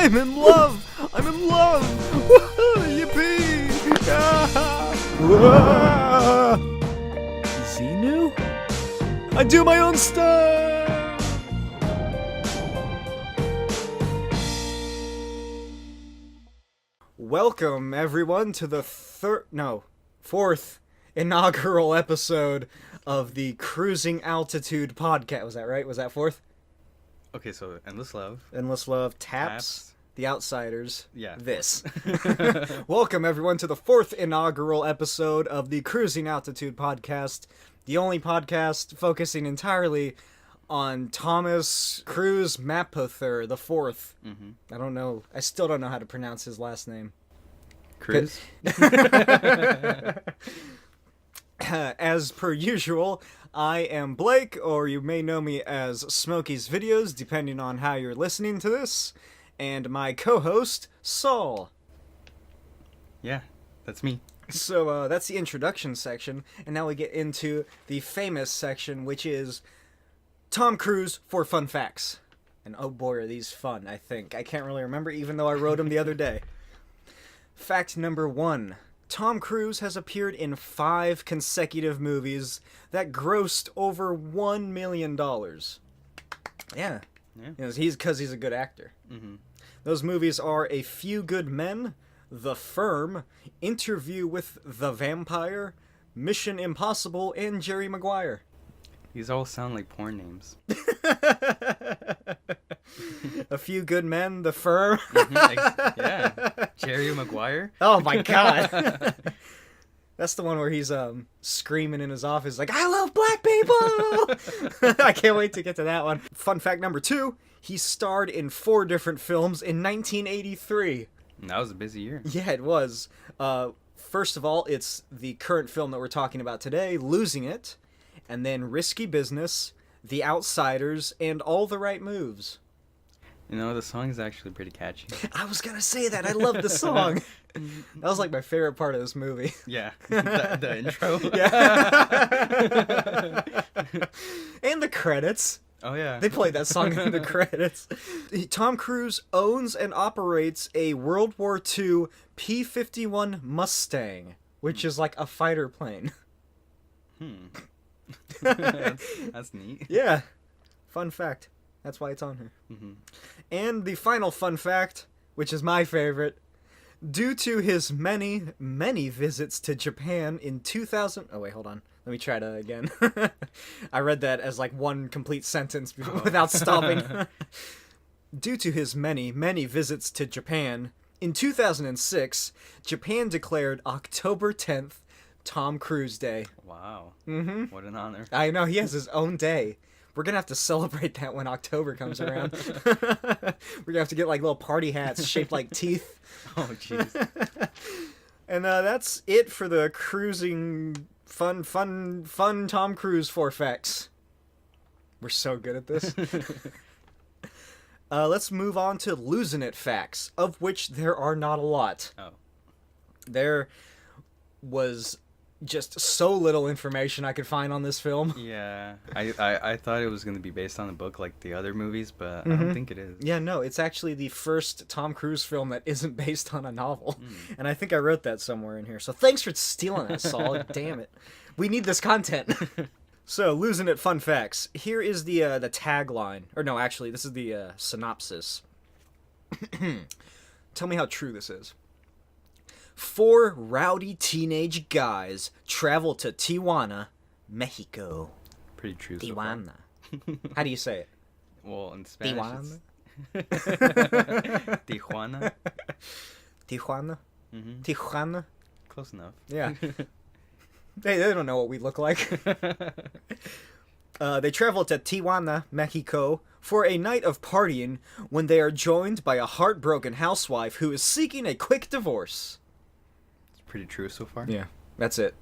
I'm in love! I'm in love! Yippee! Is he new? I do my own stuff! Welcome, everyone, to the fourth inaugural episode of the Cruising Altitude podcast. Was that right? Was that fourth? Okay, so Endless Love. Endless Love, Taps, The Outsiders, yeah. This. Welcome, everyone, to the fourth inaugural episode of the Cruising Altitude podcast, the only podcast focusing entirely on Thomas Cruise Mapother the Fourth. Mm-hmm. I don't know. I still don't know how to pronounce his last name. Cruise? As per usual, I am Blake, or you may know me as Smokey's Videos, depending on how you're listening to this, and my co-host, Saul. Yeah, that's me. So, that's the introduction section, and now we get into the famous section, which is Tom Cruise for fun facts. And oh boy, are these fun, I think. I can't really remember, even though I wrote them the other day. Fact number 1. Tom Cruise has appeared in 5 consecutive movies that grossed over $1 million. Yeah. Because he's a good actor. Mm-hmm. Those movies are A Few Good Men, The Firm, Interview with the Vampire, Mission Impossible, and Jerry Maguire. These all sound like porn names. A Few Good Men, The Firm. Mm-hmm. Yeah. Jerry Maguire. Oh my god. That's the one where he's screaming in his office like, I love black people! I can't wait to get to that one. Fun fact number 2, he starred in 4 different films in 1983. That was a busy year. Yeah, it was. First of all, it's the current film that we're talking about today, Losing It, and then Risky Business, The Outsiders, and All the Right Moves. You know, the song is actually pretty catchy. I was gonna say that. I love the song. That was like my favorite part of this movie. Yeah, the intro. Yeah. And the credits. Oh, yeah. They played that song in the credits. Tom Cruise owns and operates a World War II P-51 Mustang, which is like a fighter plane. That's neat. Yeah. Fun fact. That's why it's on here. Mm-hmm. And the final fun fact, which is my favorite, due to his many, many visits to Japan in 2000... Oh, wait, hold on. Let me try that again. I read that as like one complete sentence without stopping. Due to his many, many visits to Japan, in 2006, Japan declared October 10th Tom Cruise Day. Wow. Mm-hmm. What an honor. I know, he has his own day. We're going to have to celebrate that when October comes around. We're going to have to get like little party hats shaped like teeth. Oh, jeez. And that's it for the cruising fun Tom Cruise 4 facts. We're so good at this. Let's move on to Losing It facts, of which there are not a lot. Oh. There was just so little information I could find on this film. Yeah, I thought it was going to be based on a book like the other movies, but I don't think it is. Yeah, no, it's actually the first Tom Cruise film that isn't based on a novel. And I think I wrote that somewhere in here. So thanks for stealing that, Saul. Damn it. We need this content. So, Losing It fun facts. Here is the tagline. Or no, actually, this is the synopsis. Tell me how true this is. 4 rowdy teenage guys travel to Tijuana, Mexico. Pretty true. Tijuana. How do you say it? Well, in Spanish, Tijuana? Tijuana. Tijuana? Mm-hmm. Tijuana? Close enough. Yeah. They don't know what we look like. They travel to Tijuana, Mexico, for a night of partying when they are joined by a heartbroken housewife who is seeking a quick divorce. It's pretty true so far. Yeah, that's it.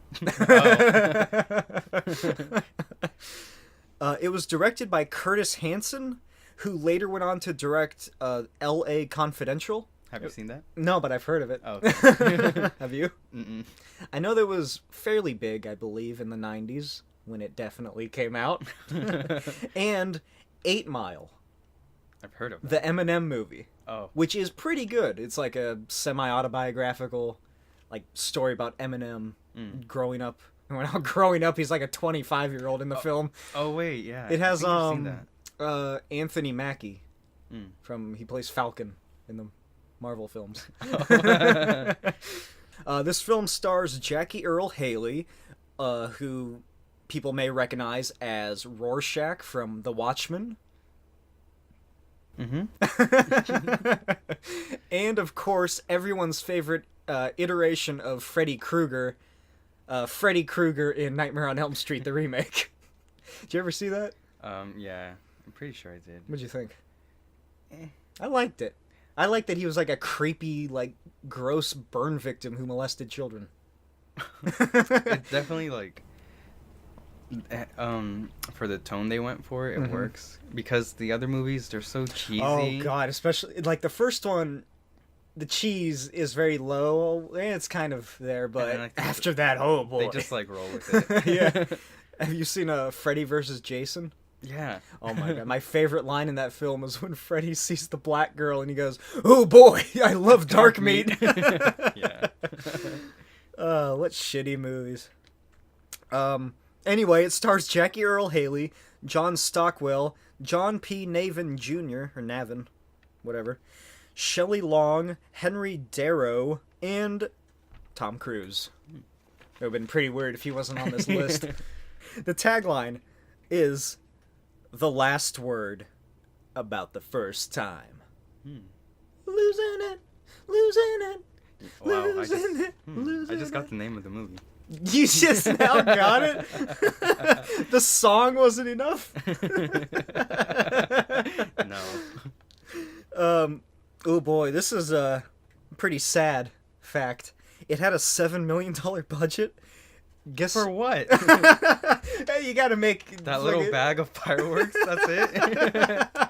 It was directed by Curtis Hanson, who later went on to direct L.A. Confidential. Have you seen that? No, but I've heard of it. Oh, okay. Have you? Mm-mm. I know that was fairly big, I believe, in the 90s, when it definitely came out. And 8 Mile. I've heard of that. The Eminem movie. Oh. which is pretty good. It's like a semi-autobiographical like story about Eminem growing up. And when growing up, he's like a 25-year-old in the film. Oh wait, yeah. It has I think I've seen that. Anthony Mackie he plays Falcon in the Marvel films. This film stars Jackie Earle Haley, who people may recognize as Rorschach from The Watchmen. And of course, everyone's favorite iteration of Freddy Krueger, Freddy Krueger in Nightmare on Elm Street, the remake. Did you ever see that? Yeah, I'm pretty sure I did. What'd you think? I liked it. I liked that he was like a creepy, like, gross burn victim who molested children. It definitely, like, for the tone they went for, it works. Because the other movies, they're so cheesy. Oh, God, especially, like, the first one, the cheese is very low. It's kind of there, but after that, oh, boy. They just, like, roll with it. Yeah. Have you seen Freddy vs. Jason? Yeah. Oh my God. My favorite line in that film is when Freddy sees the black girl and he goes, "Oh boy, I love dark meat." Yeah. What shitty movies. Anyway, it stars Jackie Earle Haley, John Stockwell, John P Navin Jr. or Navin, whatever, Shelly Long, Henry Darrow, and Tom Cruise. It would have been pretty weird if he wasn't on this list. The tagline is "The last word about the first time." Losing it, Wow, losing it. I just got the name of the movie. You just now got it? The song wasn't enough? No. Oh boy, this is a pretty sad fact. It had a $7 million budget. Guess For what? Hey, you gotta make That little bag of fireworks, that's it?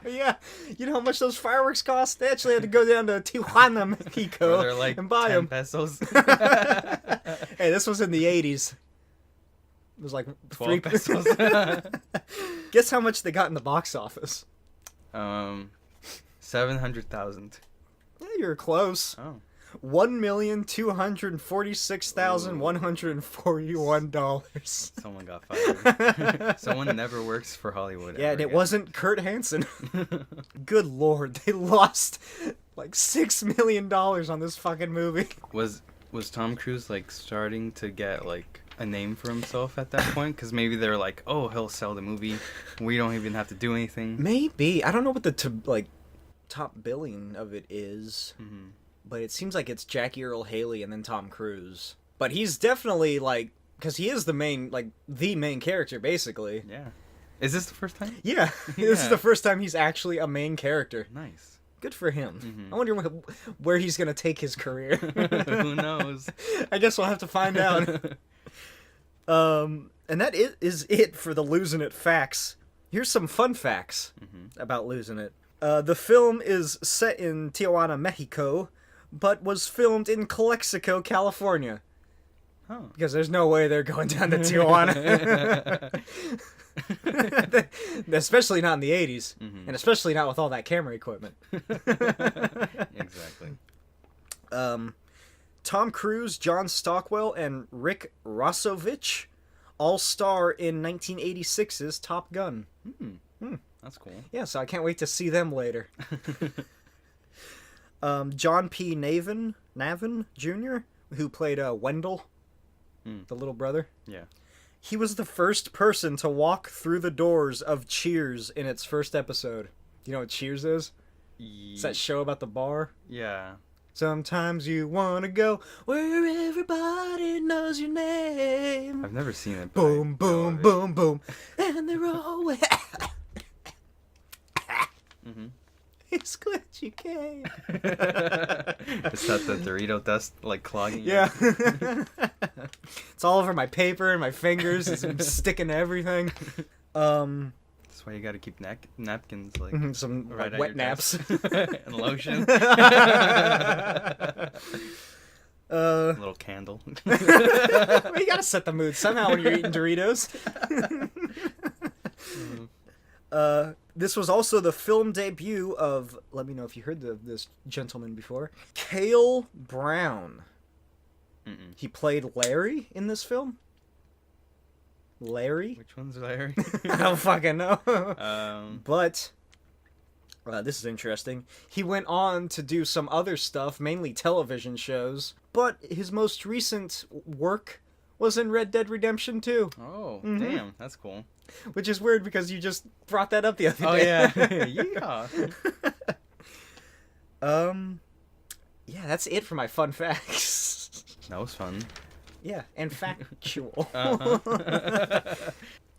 Yeah. You know how much those fireworks cost? They actually had to go down to Tijuana, Mexico, They're like and buy 10 them. pesos. Hey, this was in the 80s. It was like 12 pesos. Guess how much they got in the box office? 700,000. Yeah, you're close. Oh. $1,246,141. Someone got fired. Someone never works for Hollywood. Yeah, and it again. wasn't Kurt Hansen. Good lord, they lost like $6 million on this fucking movie. Was Tom Cruise like starting to get like a name for himself at that point? Because maybe they're like, oh, he'll sell the movie. We don't even have to do anything. Maybe. I don't know what the top billing of it is. But it seems like it's Jackie Earle Haley and then Tom Cruise. But he's definitely, like, because he is the main character, basically. Yeah. Is this the first time? Yeah. This is the first time he's actually a main character. Nice. Good for him. I wonder where he's going to take his career. Who knows? I guess we'll have to find out. And that is it for the Losin' It facts. Here's some fun facts about Losin' It. The film is set in Tijuana, Mexico, but was filmed in Calexico, California. Oh. Because there's no way they're going down to Tijuana. Especially not in the 80s. And especially not with all that camera equipment. Exactly. Tom Cruise, John Stockwell, and Rick Rossovich all star in 1986's Top Gun. That's cool. Yeah, so I can't wait to see them later. John P Navin Jr., who played Wendell, the little brother. Yeah. He was the first person to walk through the doors of Cheers in its first episode. You know what Cheers is? It's that show about the bar. Yeah. Sometimes you want to go where everybody knows your name. I've never seen it. Boom, boom, boom, boom. And they're always... It's glad you came. Is that the Dorito dust like clogging? Yeah. It's all over my paper and my fingers. It's sticking to everything. That's why you gotta keep napkins like some right like, wet naps and lotion. A little candle. You gotta set the mood somehow when you're eating Doritos. This was also the film debut of, let me know if you heard of this gentleman before, Cale Brown. Mm-mm. He played Larry in this film. Larry? Which one's Larry? I don't fucking know. But this is interesting. He went on to do some other stuff, mainly television shows. But his most recent work was in Red Dead Redemption 2. Oh, damn. That's cool. Which is weird because you just brought that up the other day. Oh, yeah. Yeehaw. Yeah, that's it for my fun facts. That was fun. Yeah, and factual. Uh-huh.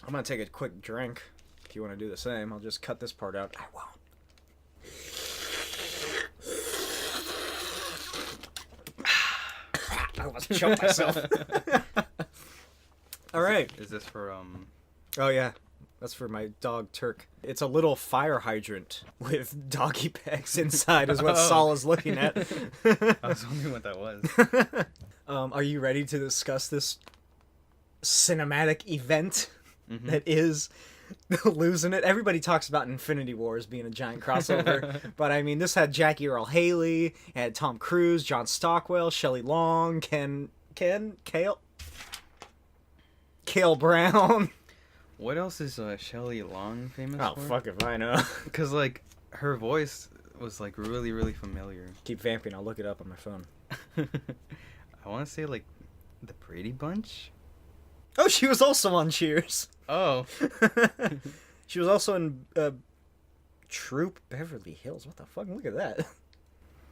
I'm gonna take a quick drink. If you want to do the same, I'll just cut this part out. I won't. I almost choked myself. All right. Is this for Oh yeah, that's for my dog Turk. It's a little fire hydrant with doggy bags inside, is what Saul is looking at. I was wondering what that was. Are you ready to discuss this cinematic event that is Losing It? Everybody talks about Infinity Wars being a giant crossover, but I mean, this had Earle Haley, it had Tom Cruise, John Stockwell, Shelly Long, Cale Brown. What else is Shelly Long famous Oh, for? fuck if I know. Because, like, her voice was, like, really, really familiar. Keep vamping, I'll look it up on my phone. I want to say, like, the Brady Bunch? Oh, she was also on Cheers. Oh. She was also in Troop Beverly Hills. What the fuck? Look at that.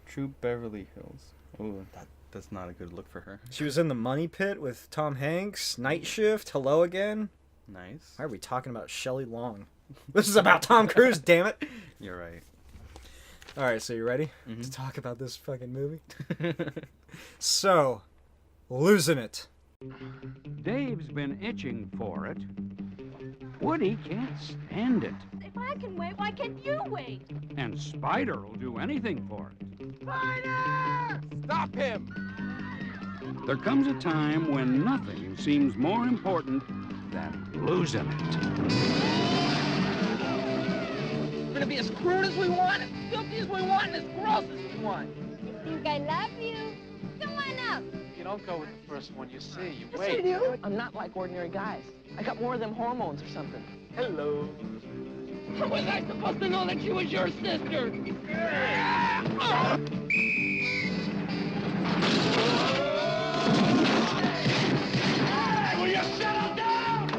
Troop Beverly Hills. Oh, that's not a good look for her. She was in The Money Pit with Tom Hanks, Night Shift, Hello Again. Nice. Why are we talking about Shelly Long? This is about Tom Cruise, damn it. You're right. Alright, so you ready to talk about this fucking movie? So, Losing It. Dave's been itching for it. Woody can't stand it. If I can wait, why can't you wait? And Spider will do anything for it. Spider! Stop him! There comes a time when nothing seems more important than losing it. We're gonna be as crude as we want, as filthy as we want, and as gross as we want. You think I love you? Come on up. You don't go with the first one you see. You Yes, wait. I do. I'm not like ordinary guys. I got more of them hormones or something. Hello. How was I supposed to know that she was your sister? Will you settle down?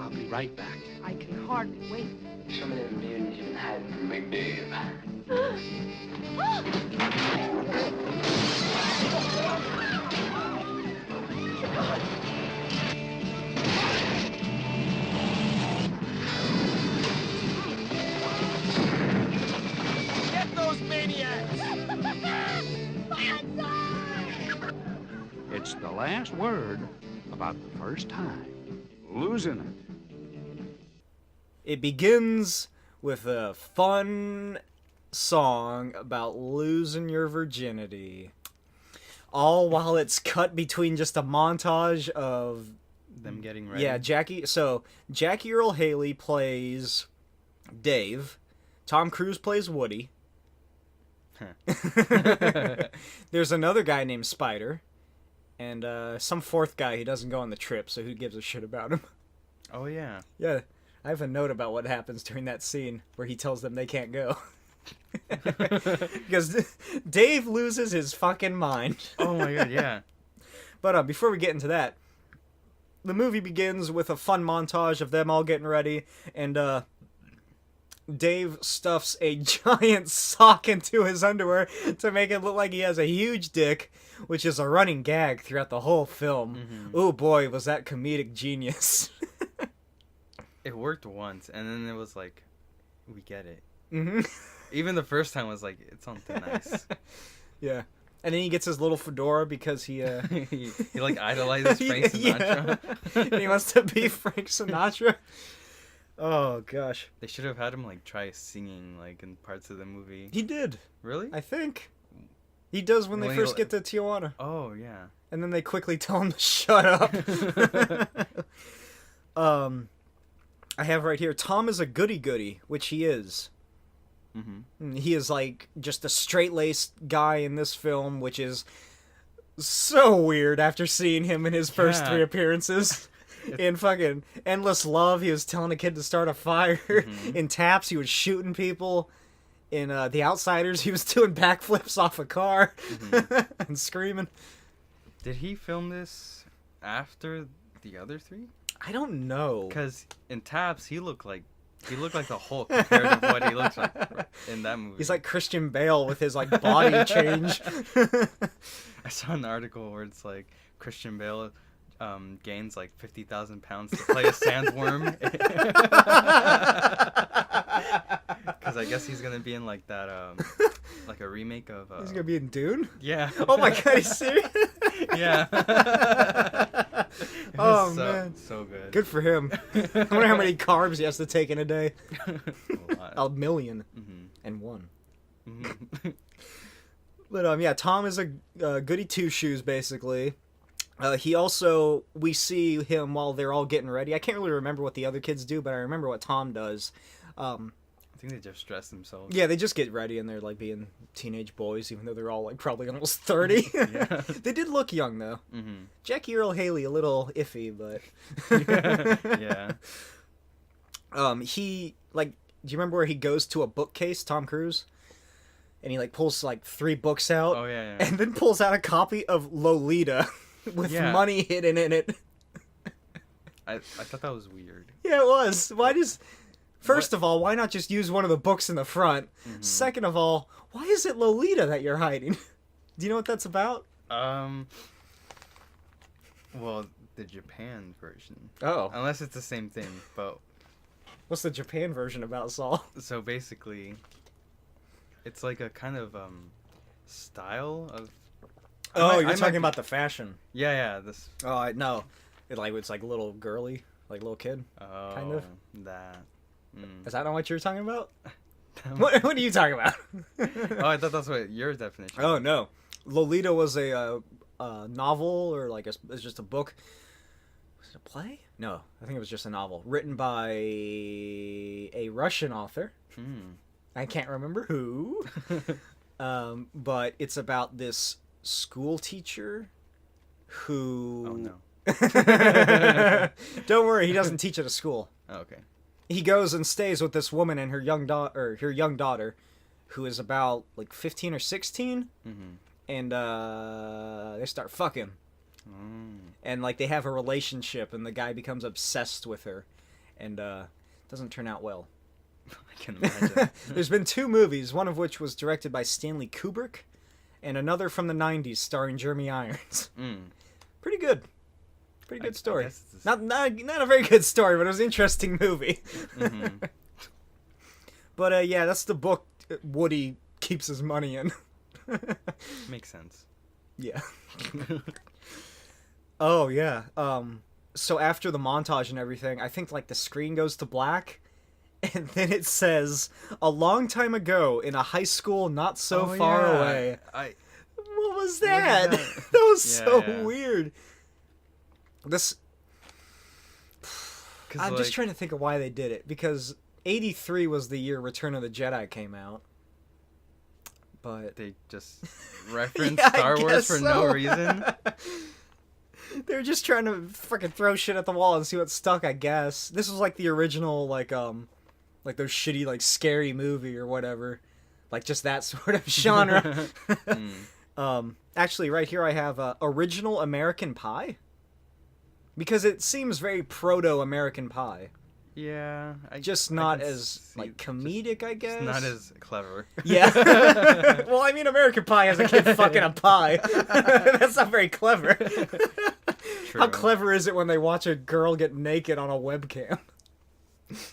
I'll be right back. I can hardly wait. Some of them mutants you've been hiding from Big Dave. Get those maniacs! It's the last word about the first time. Losing it. It begins with a fun song about losing your virginity. All while it's cut between just a montage of Them getting ready. Yeah, Jackie Earle Haley plays Dave. Tom Cruise plays Woody. There's another guy named Spider. And some fourth guy who doesn't go on the trip, so who gives a shit about him? Oh, yeah. Yeah, I have a note about what happens during that scene where he tells them they can't go. Because Dave loses his fucking mind. Oh, my God, yeah. But before we get into that, the movie begins with a fun montage of them all getting ready, and Dave stuffs a giant sock into his underwear to make it look like he has a huge dick, which is a running gag throughout the whole film. Oh boy, was that comedic genius. It worked once, and then it was like, we get it. Mm-hmm. Even the first time was like, it's something nice. Yeah. And then he gets his little fedora because he he like idolizes Frank Sinatra. Yeah. And he wants to be Frank Sinatra. Oh gosh. They should have had him like try singing like in parts of the movie. He did. Really? I think. He does when they When first he- get to Tijuana. Oh yeah. And then they quickly tell him to shut up. I have right here, Tom is a goody-goody, which he is. Mm-hmm. He is, like, just a straight-laced guy in this film, which is so weird after seeing him in his first 3 appearances. In fucking Endless Love, he was telling a kid to start a fire. Mm-hmm. In Taps, he was shooting people. In The Outsiders, he was doing backflips off a car and screaming. Did he film this after the other 3? I don't know. Because in Taps, he looked like the Hulk compared to what he looks like in that movie. He's like Christian Bale with his, like, body change. I saw an article where it's like Christian Bale gains like 50,000 pounds to play a sandworm. Because I guess he's gonna be in like that like a remake of. He's gonna be in Dune? Yeah. Oh my god, he's serious? Yeah. Oh man, so good. Good for him. I wonder how many carbs he has to take in a day. A lot. 1 million and one. But yeah, Tom is a goody two shoes basically. He also, we see him while they're all getting ready. I can't really remember what the other kids do, but I remember what Tom does. I think they just dress themselves. Yeah, they just get ready and they're like being teenage boys, even though they're all like probably almost 30. Yeah. They did look young though. Mm-hmm. Jackie Earle Haley, a little iffy, but Yeah. He like, do you remember where he goes to a bookcase, Tom Cruise? And he like pulls like 3 books out. Oh yeah. And then pulls out a copy of Lolita with money hidden in it. I thought that was weird. Yeah, it was. First of all, why not just use one of the books in the front? Mm-hmm. Second of all, why is it Lolita that you're hiding? Do you know what that's about? Well, the Japan version. Oh. Unless it's the same thing, but What's the Japan version about, Saul? so basically, it's like a kind of style of. You're talking about the fashion. Yeah, this. Oh, no. It's like little girly, like little kid. Oh, Kind of. That. Is that not what you were talking about? What are you talking about? Oh, I thought that's what your definition. Oh no, Lolita was a novel or like it's just a book. Was it a play? No, I think it was just a novel written by a Russian author. I can't remember who. But it's about this school teacher who. Oh no. Don't worry, he doesn't teach at a school. Oh, okay. He goes and stays with this woman and her young daughter, who is about like 15 or 16, and they start fucking, and like they have a relationship, and the guy becomes obsessed with her, and doesn't turn out well. I can imagine. There's been 2 movies, one of which was directed by Stanley Kubrick, and another from the 90s starring Jeremy Irons. Pretty good. Pretty good story. Not a very good story, but it was an interesting movie. But yeah, that's the book Woody keeps his money in. Makes sense. Yeah. Oh yeah. So after the montage and everything, I think like the screen goes to black, and then it says, "A long time ago in a high school not so far away." What was that? That was so weird. I'm just trying to think of why they did it, because 83 was the year Return of the Jedi came out. But they just referenced Star Wars for no reason. They were just trying to fucking throw shit at the wall and see what stuck, I guess. This was like the original like those shitty like scary movie or whatever. Like just that sort of genre. Actually right here I have Original American Pie. Because it seems very proto-American Pie. Yeah. Just not as, like, comedic, I guess? Not as clever. Yeah. Well, I mean, American Pie has a kid fucking a pie. That's not very clever. True. How clever is it when they watch a girl get naked on a webcam?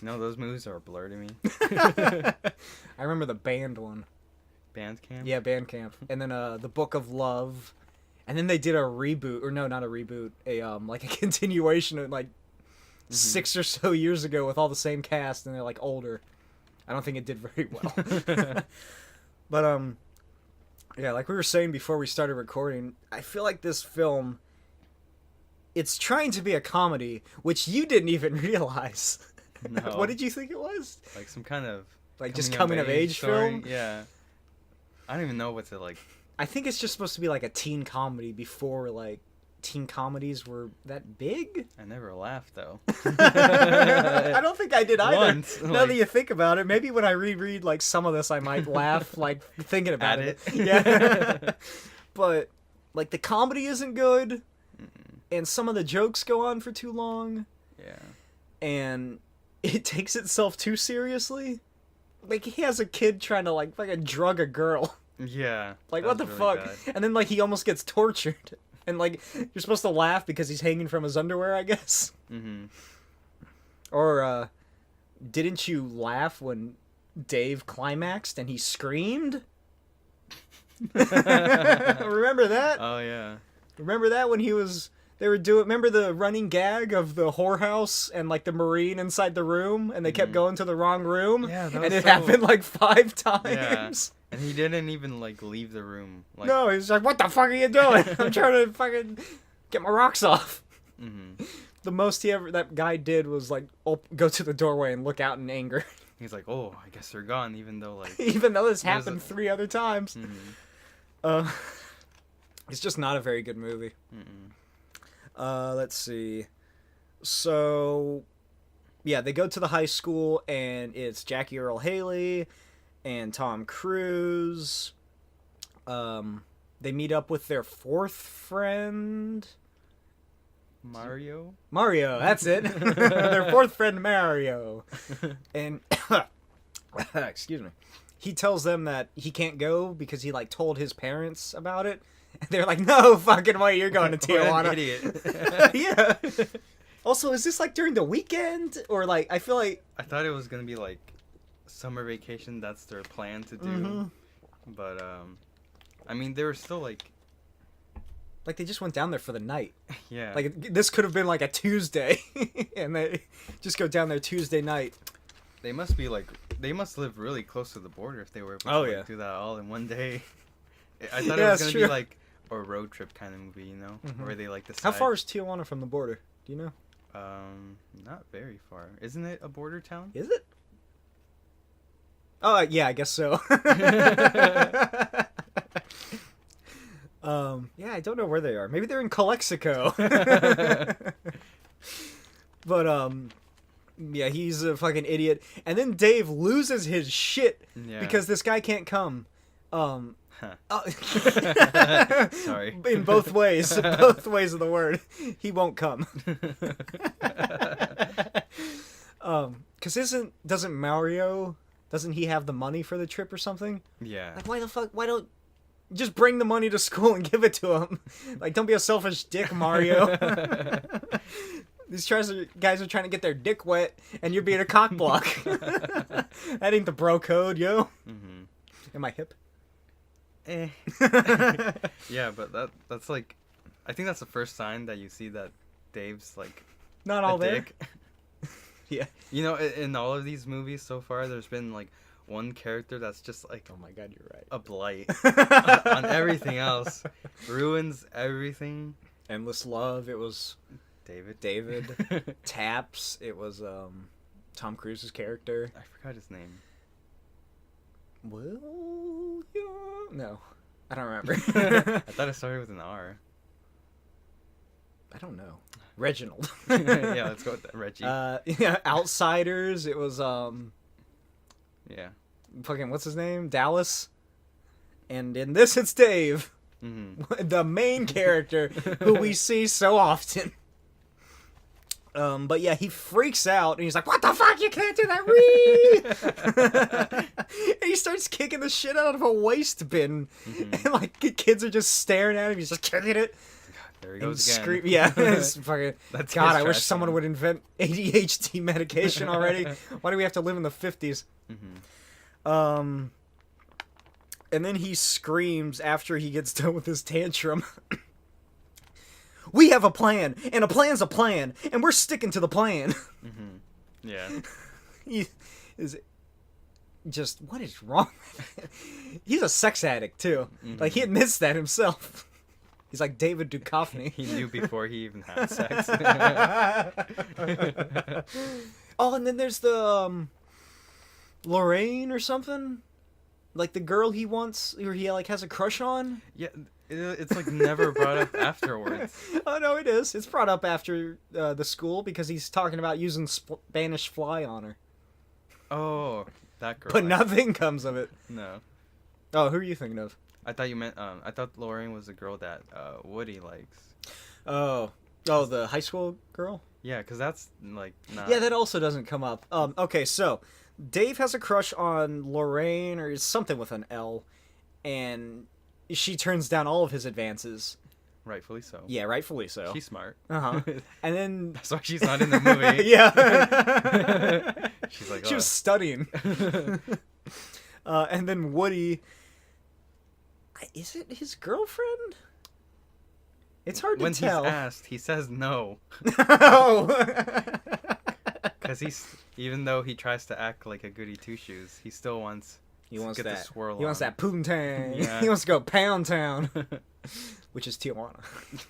No, those movies are a blur to me. I remember the band one. Bandcamp? Yeah, Bandcamp. And then The Book of Love. And then they did a reboot, or no, not a reboot, like a continuation of like 6 or so years ago with all the same cast, and they're like older. I don't think it did very well. But yeah, like we were saying before we started recording, I feel like this film, it's trying to be a comedy, which you didn't even realize. No. What did you think it was? Like some kind of Like just coming of age story? film? Yeah. I don't even know what to like. I think it's just supposed to be like a teen comedy before like teen comedies were that big. I never laughed though. I don't think I did either. Once, Now that you think about it, maybe when I reread like some of this, I might laugh like thinking about At it. it. Yeah. But like the comedy isn't good, and some of the jokes go on for too long, Yeah. and it takes itself too seriously. Like he has a kid trying to like fucking drug a girl. Yeah. Like that what the was really fuck? bad. And then like he almost gets tortured. And like you're supposed to laugh because he's hanging from his underwear, I guess. Mm-hmm. Or didn't you laugh when Dave climaxed and he screamed? Remember that? Oh yeah. Remember that when they were doing, remember the running gag of the whorehouse and like the Marine inside the room and they kept going to the wrong room? Yeah, that and was it so- happened like 5 Yeah. times. And he didn't even like leave the room. Like, No, he's like, what the fuck are you doing? I'm trying to fucking get my rocks off. Mm-hmm. The most that guy did was like go to the doorway and look out in anger. He's like, oh, I guess they're gone, even though like. Even though this There's happened a- 3 other times. Mm-hmm. It's just not a very good movie. Mm-mm. Let's see. So, yeah, they go to the high school, and it's Jackie Earle Haley and Tom Cruise. They meet up with their 4th friend. Mario. Mario, that's it. Their 4th friend, Mario. And, excuse me. He tells them that he can't go because he, like, told his parents about it. And they're like, no fucking way, you're going to Tijuana. What an idiot. Yeah. Also, is this, like, during the weekend? Or, like, I feel like... I thought it was gonna be like summer vacation. That's their plan to do. Mm-hmm. But I mean, they were still like. Like, they just went down there for the night. Yeah. Like, this could have been, like, a Tuesday. And they just go down there Tuesday night. They must be like. They must live really close to the border if they were able to Oh, like, yeah. do that all in one day. I thought Yeah, it was that's gonna true. be like a road trip kind of movie, you know, where they like decide. How far is Tijuana from the border? Do you know? Not very far. Isn't it a border town? Is it? Oh, yeah, I guess so. Yeah, I don't know where they are. Maybe they're in Calexico. But, yeah, he's a fucking idiot. And then Dave loses his shit Yeah. because this guy can't come. Sorry. In both ways. Both ways of the word. He won't come. Because doesn't Mario, doesn't he have the money for the trip or something? Yeah. Like, why don't just bring the money to school and give it to him? Like, don't be a selfish dick, Mario. These guys are trying to get their dick wet, and you're being a cockblock. That ain't the bro code, yo. Mm-hmm. Am I hip? Yeah, but that's like, I think that's the first sign that you see that Dave's like Not a all there. dick. Yeah. You know, in all of these movies so far, there's been like one character that's just like Oh my god, you're right. a blight on everything else, ruins everything. Endless Love, it was David. Taps, it was Tom Cruise's character. I forgot his name. Will you? No, I don't remember. I thought it started with an R. I don't know. Reginald. Yeah, let's go with that. Reggie. Yeah, Outsiders, it was Yeah. fucking what's his name? Dallas. And in this it's Dave. Mm-hmm. The main character who we see so often. But yeah, he freaks out and he's like, "What the fuck? You can't do that!" Wee! And he starts kicking the shit out of a waste bin, and like the kids are just staring at him. He's just kicking it. There he And goes again. scream, yeah, it's fucking. That's God, his I wish trash someone can. would invent ADHD medication already. Why do we have to live in the 50s? Mm-hmm. And then he screams after he gets done with his tantrum. We have a plan, and a plan's a plan, and we're sticking to the plan. Yeah. He is just, what is wrong with him? He's a sex addict, too. Like, he admits that himself. He's like David Duchovny. He knew before he even had sex. Oh, and then there's the Lorraine or something, like the girl he wants, or he like has a crush on. Yeah, it's like never brought up afterwards. Oh no, it is. It's brought up after the school because he's talking about using Spanish fly on her. Oh, that girl. But nothing comes of it. No. Oh, who are you thinking of? I thought you meant. I thought Lorraine was the girl that Woody likes. Oh, the high school girl. Yeah, because that's like not. Yeah, that also doesn't come up. Okay, so Dave has a crush on Lorraine or something with an L, and she turns down all of his advances. Rightfully so. Yeah, rightfully so. She's smart. And then That's why she's not in the movie. yeah, She's like, she was studying. And then Woody, is it his girlfriend? It's hard to when tell. When he's asked, he says no. Oh. Because even though he tries to act like a goody two shoes, he still wants. He wants get that. The swirl he wants that Poontang. Yeah. He wants to go Pound Town, which is Tijuana.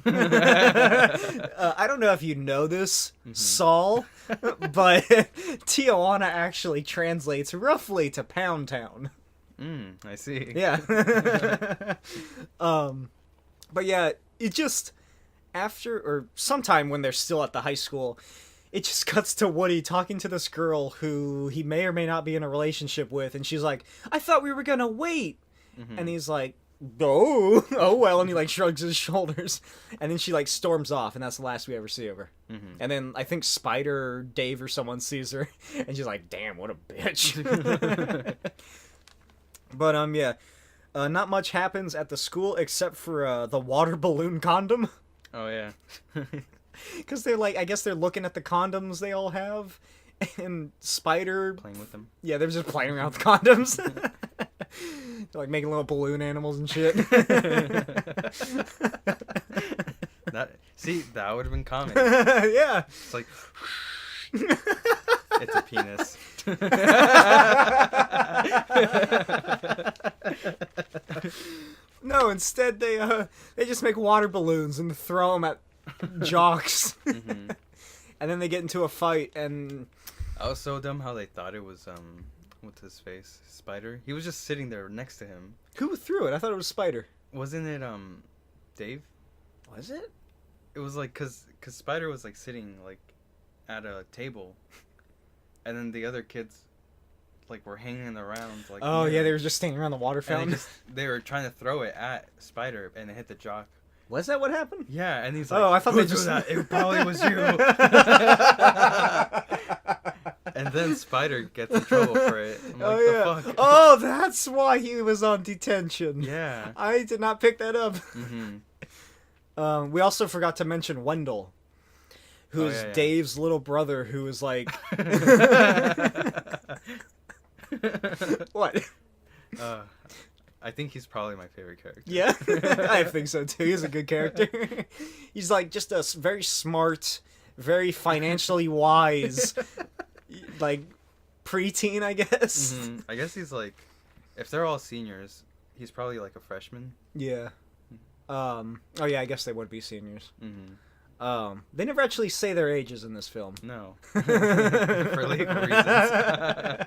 I don't know if you know this, Saul, but Tijuana actually translates roughly to Pound Town. I see. Yeah. But yeah, it just after or sometime when they're still at the high school, it just cuts to Woody talking to this girl who he may or may not be in a relationship with, and she's like, "I thought we were gonna wait," and he's like, oh well, and he like shrugs his shoulders, and then she like storms off, and that's the last we ever see of her. And then I think Spider or Dave or someone sees her, and she's like, "Damn, what a bitch." But yeah. Not much happens at the school except for the water balloon condom. Oh, yeah. Because they're like, I guess they're looking at the condoms they all have. And Spider... Playing with them. Yeah, they're just playing around with condoms. They're like making little balloon animals and shit. That would have been common. Yeah. It's like... It's a penis. No, instead they just make water balloons and throw them at jocks. And then they get into a fight, and I was so dumb how they thought it was what's his face, Spider. He was just sitting there next to him. Who threw it? I thought it was Spider. Wasn't it Dave? Was it? It was like cause Spider was like sitting like at a table, and then the other kids like were hanging around like. Oh yeah, they were just standing around the water fountain. They were trying to throw it at Spider, and it hit the jock. Was that what happened? Yeah, and he's like, "Oh, I thought they just that. It probably was you." And then Spider gets in trouble for it. I'm like, the fuck? Oh, that's why he was on detention. Yeah. I did not pick that up. We also forgot to mention Wendell, who's Dave's little brother, who is like... What? I think he's probably my favorite character. Yeah, I think so too. He's a good character. He's like just a very smart, very financially wise, like preteen, I guess. I guess he's like, if they're all seniors, he's probably like a freshman. Yeah. Oh yeah, I guess they would be seniors. They never actually say their ages in this film. No. For legal reasons.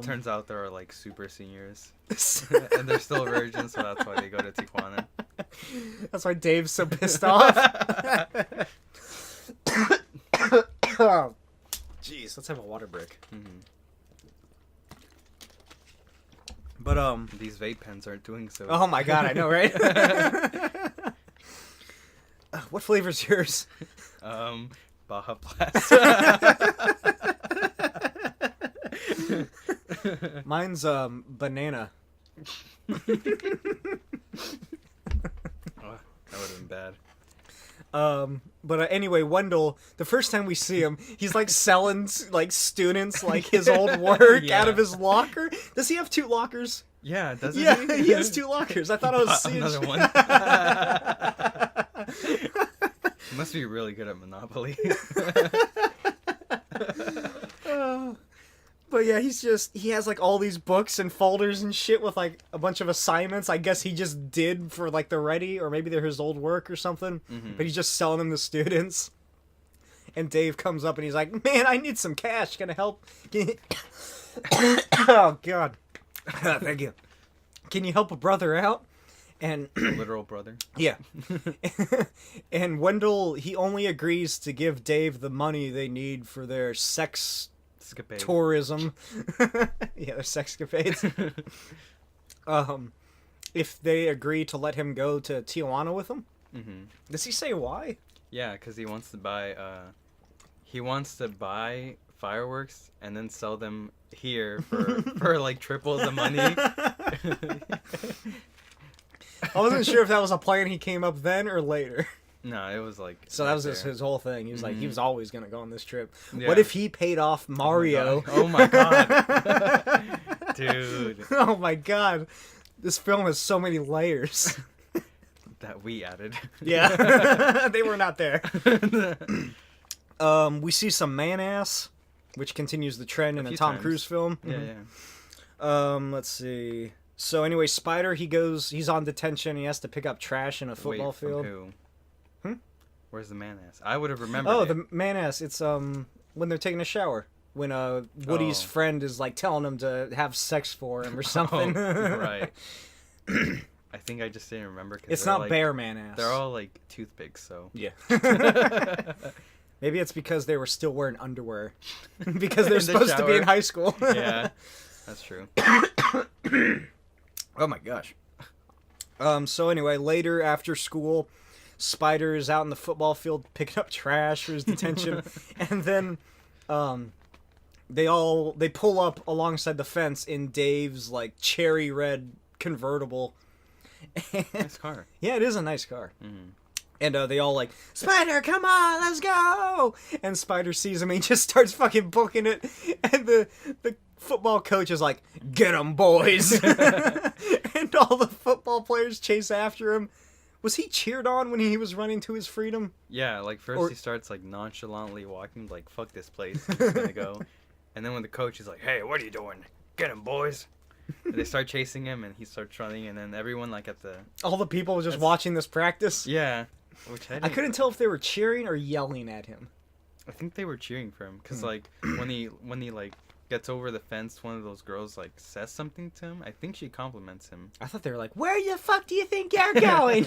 Turns out there are like super seniors. And they're still virgins, so that's why they go to Tijuana. That's why Dave's so pissed off. Jeez, let's have a water break. But these vape pens aren't doing so. Oh my god, I know, right? What flavor's yours? Baja Blast. Mine's banana. Oh, that would have been bad. But anyway, Wendell, the first time we see him, he's like selling like students like his old work out of his locker. Does he have 2 lockers? Yeah, doesn't he? he? He has 2 lockers. I thought I was seeing another one. He must be really good at Monopoly. But yeah, he has like all these books and folders and shit with like a bunch of assignments. I guess he just did for like the ready, or maybe they're his old work or something. But he's just selling them to students. And Dave comes up and he's like, man, I need some cash. Can I help? Oh, God. Thank you. Can you help a brother out? And Literal brother. yeah. And Wendell, he only agrees to give Dave the money they need for their Escapade. tourism. Yeah, their sexcapades. If they agree to let him go to Tijuana with them. Mm-hmm. Does he say why? Yeah, because he wants to buy fireworks and then sell them here for like triple the money. I wasn't sure if that was a plan he came up then or later. No, it was like... So that was just his whole thing. He was like, he was always going to go on this trip. Yeah. What if he paid off Mario? Oh my god. Dude. Oh my god. This film has so many layers. That we added. Yeah. They were not there. We see some man-ass, which continues the trend in a Tom Cruise film. Yeah, yeah. Let's see. So anyway, Spider, he's on detention. He has to pick up trash in a football field. From who? Where's the man-ass? I would have remembered Oh, it. the man-ass. It's when they're taking a shower. When Woody's friend is like telling him to have sex for him or something. Oh, right. I think I just didn't remember. It's not like, bare man-ass. They're all like toothpicks, so. Yeah. Maybe it's because they were still wearing underwear. Because they're supposed to be in high school. Yeah, that's true. Oh my gosh. So anyway, later after school, Spider is out in the football field picking up trash for his detention. And then they pull up alongside the fence in Dave's like cherry red convertible. Nice car. Yeah, it is a nice car. Mm-hmm. And they all like, Spider, come on, let's go! And Spider sees him and he just starts fucking booking it. And the football coach is like, get 'em, boys! And all the football players chase after him. Was he cheered on when he was running to his freedom? Yeah, like first he starts like nonchalantly walking, like, fuck this place, I'm just gonna go. And then when the coach is like, hey, what are you doing? Get 'em, boys! And they start chasing him and he starts running and then everyone like at the... All the people were just watching this practice? Yeah. Which I couldn't tell if they were cheering or yelling at him. I think they were cheering for him because like when he like gets over the fence, one of those girls like says something to him. I think she compliments him. I thought they were like, where the fuck do you think you're going?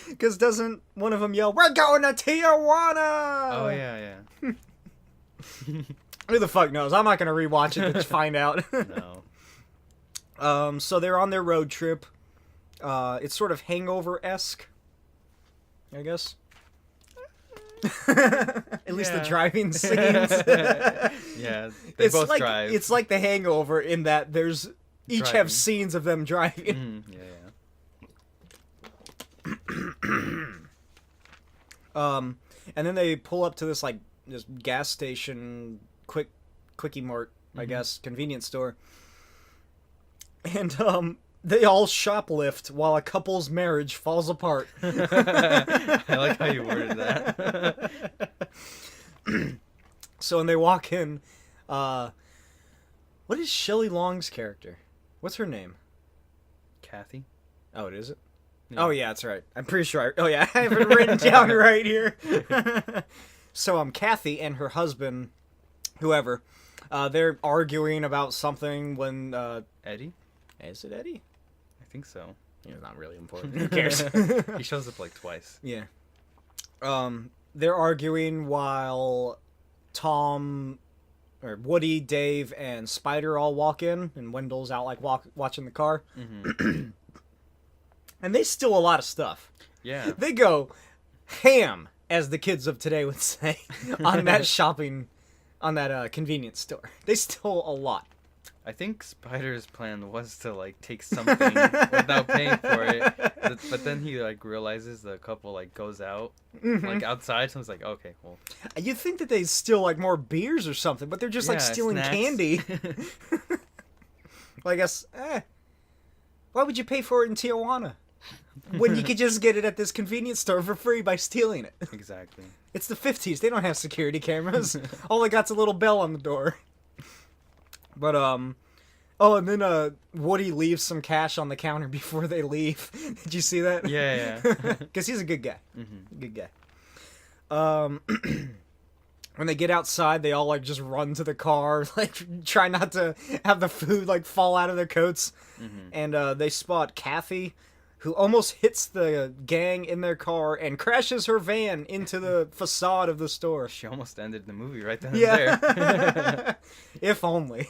Because doesn't one of them yell, we're going to Tijuana? Oh yeah. Who the fuck knows? I'm not gonna rewatch it to find out. No. So they're on their road trip. It's sort of Hangover-esque, I guess. At least the driving scenes. Yeah, they both like, drive. It's like the Hangover in that there's each Driving. have scenes of them driving. And then they pull up to this like this gas station, quickie mart, I guess, convenience store. And they all shoplift while a couple's marriage falls apart. I like how you worded that. So when they walk in, what is Shelly Long's character? What's her name? Kathy? Oh, it is it? Yeah. Oh, yeah, that's right. I'm pretty sure. I have it written down right here. So, Kathy and her husband, whoever, they're arguing about something when... Eddie? Is it Eddie? I think so. It's not really important. Who cares? He shows up like twice. Yeah. They're arguing while Tom, or Woody, Dave, and Spider all walk in, and Wendell's out like watching the car. Mm-hmm. And they steal a lot of stuff. Yeah. They go ham, as the kids of today would say, on that convenience store. They stole a lot. I think Spider's plan was to like take something without paying for it, but then he like realizes the couple like goes out like outside, so it's like, okay, well. You'd think that they steal like more beers or something, but they're just like stealing snacks. candy. Well, I guess, why would you pay for it in Tijuana when you could just get it at this convenience store for free by stealing it? Exactly. It's the 50s. They don't have security cameras. All they got's a little bell on the door. But, and then, Woody leaves some cash on the counter before they leave. Did you see that? Yeah. Because he's a good guy. Mm-hmm. Good guy. when they get outside, they all like just run to the car, like try not to have the food like fall out of their coats. And they spot Kathy, who almost hits the gang in their car and crashes her van into the facade of the store. She almost ended the movie right then and there. If only.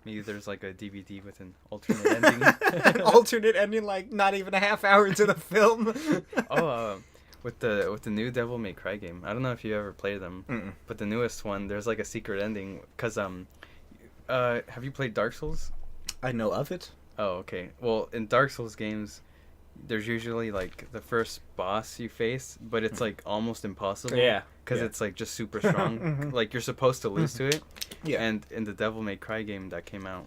Maybe there's like a DVD with an alternate ending. Alternate ending, like not even a half hour into the film. With the new Devil May Cry game, I don't know if you ever played them, but the newest one, there's like a secret ending. Cause have you played Dark Souls? I know of it. Oh, okay. Well, in Dark Souls games, there's usually like the first boss you face, but it's like almost impossible. Yeah. Because it's like just super strong. Like you're supposed to lose to it. Yeah. And in the Devil May Cry game that came out,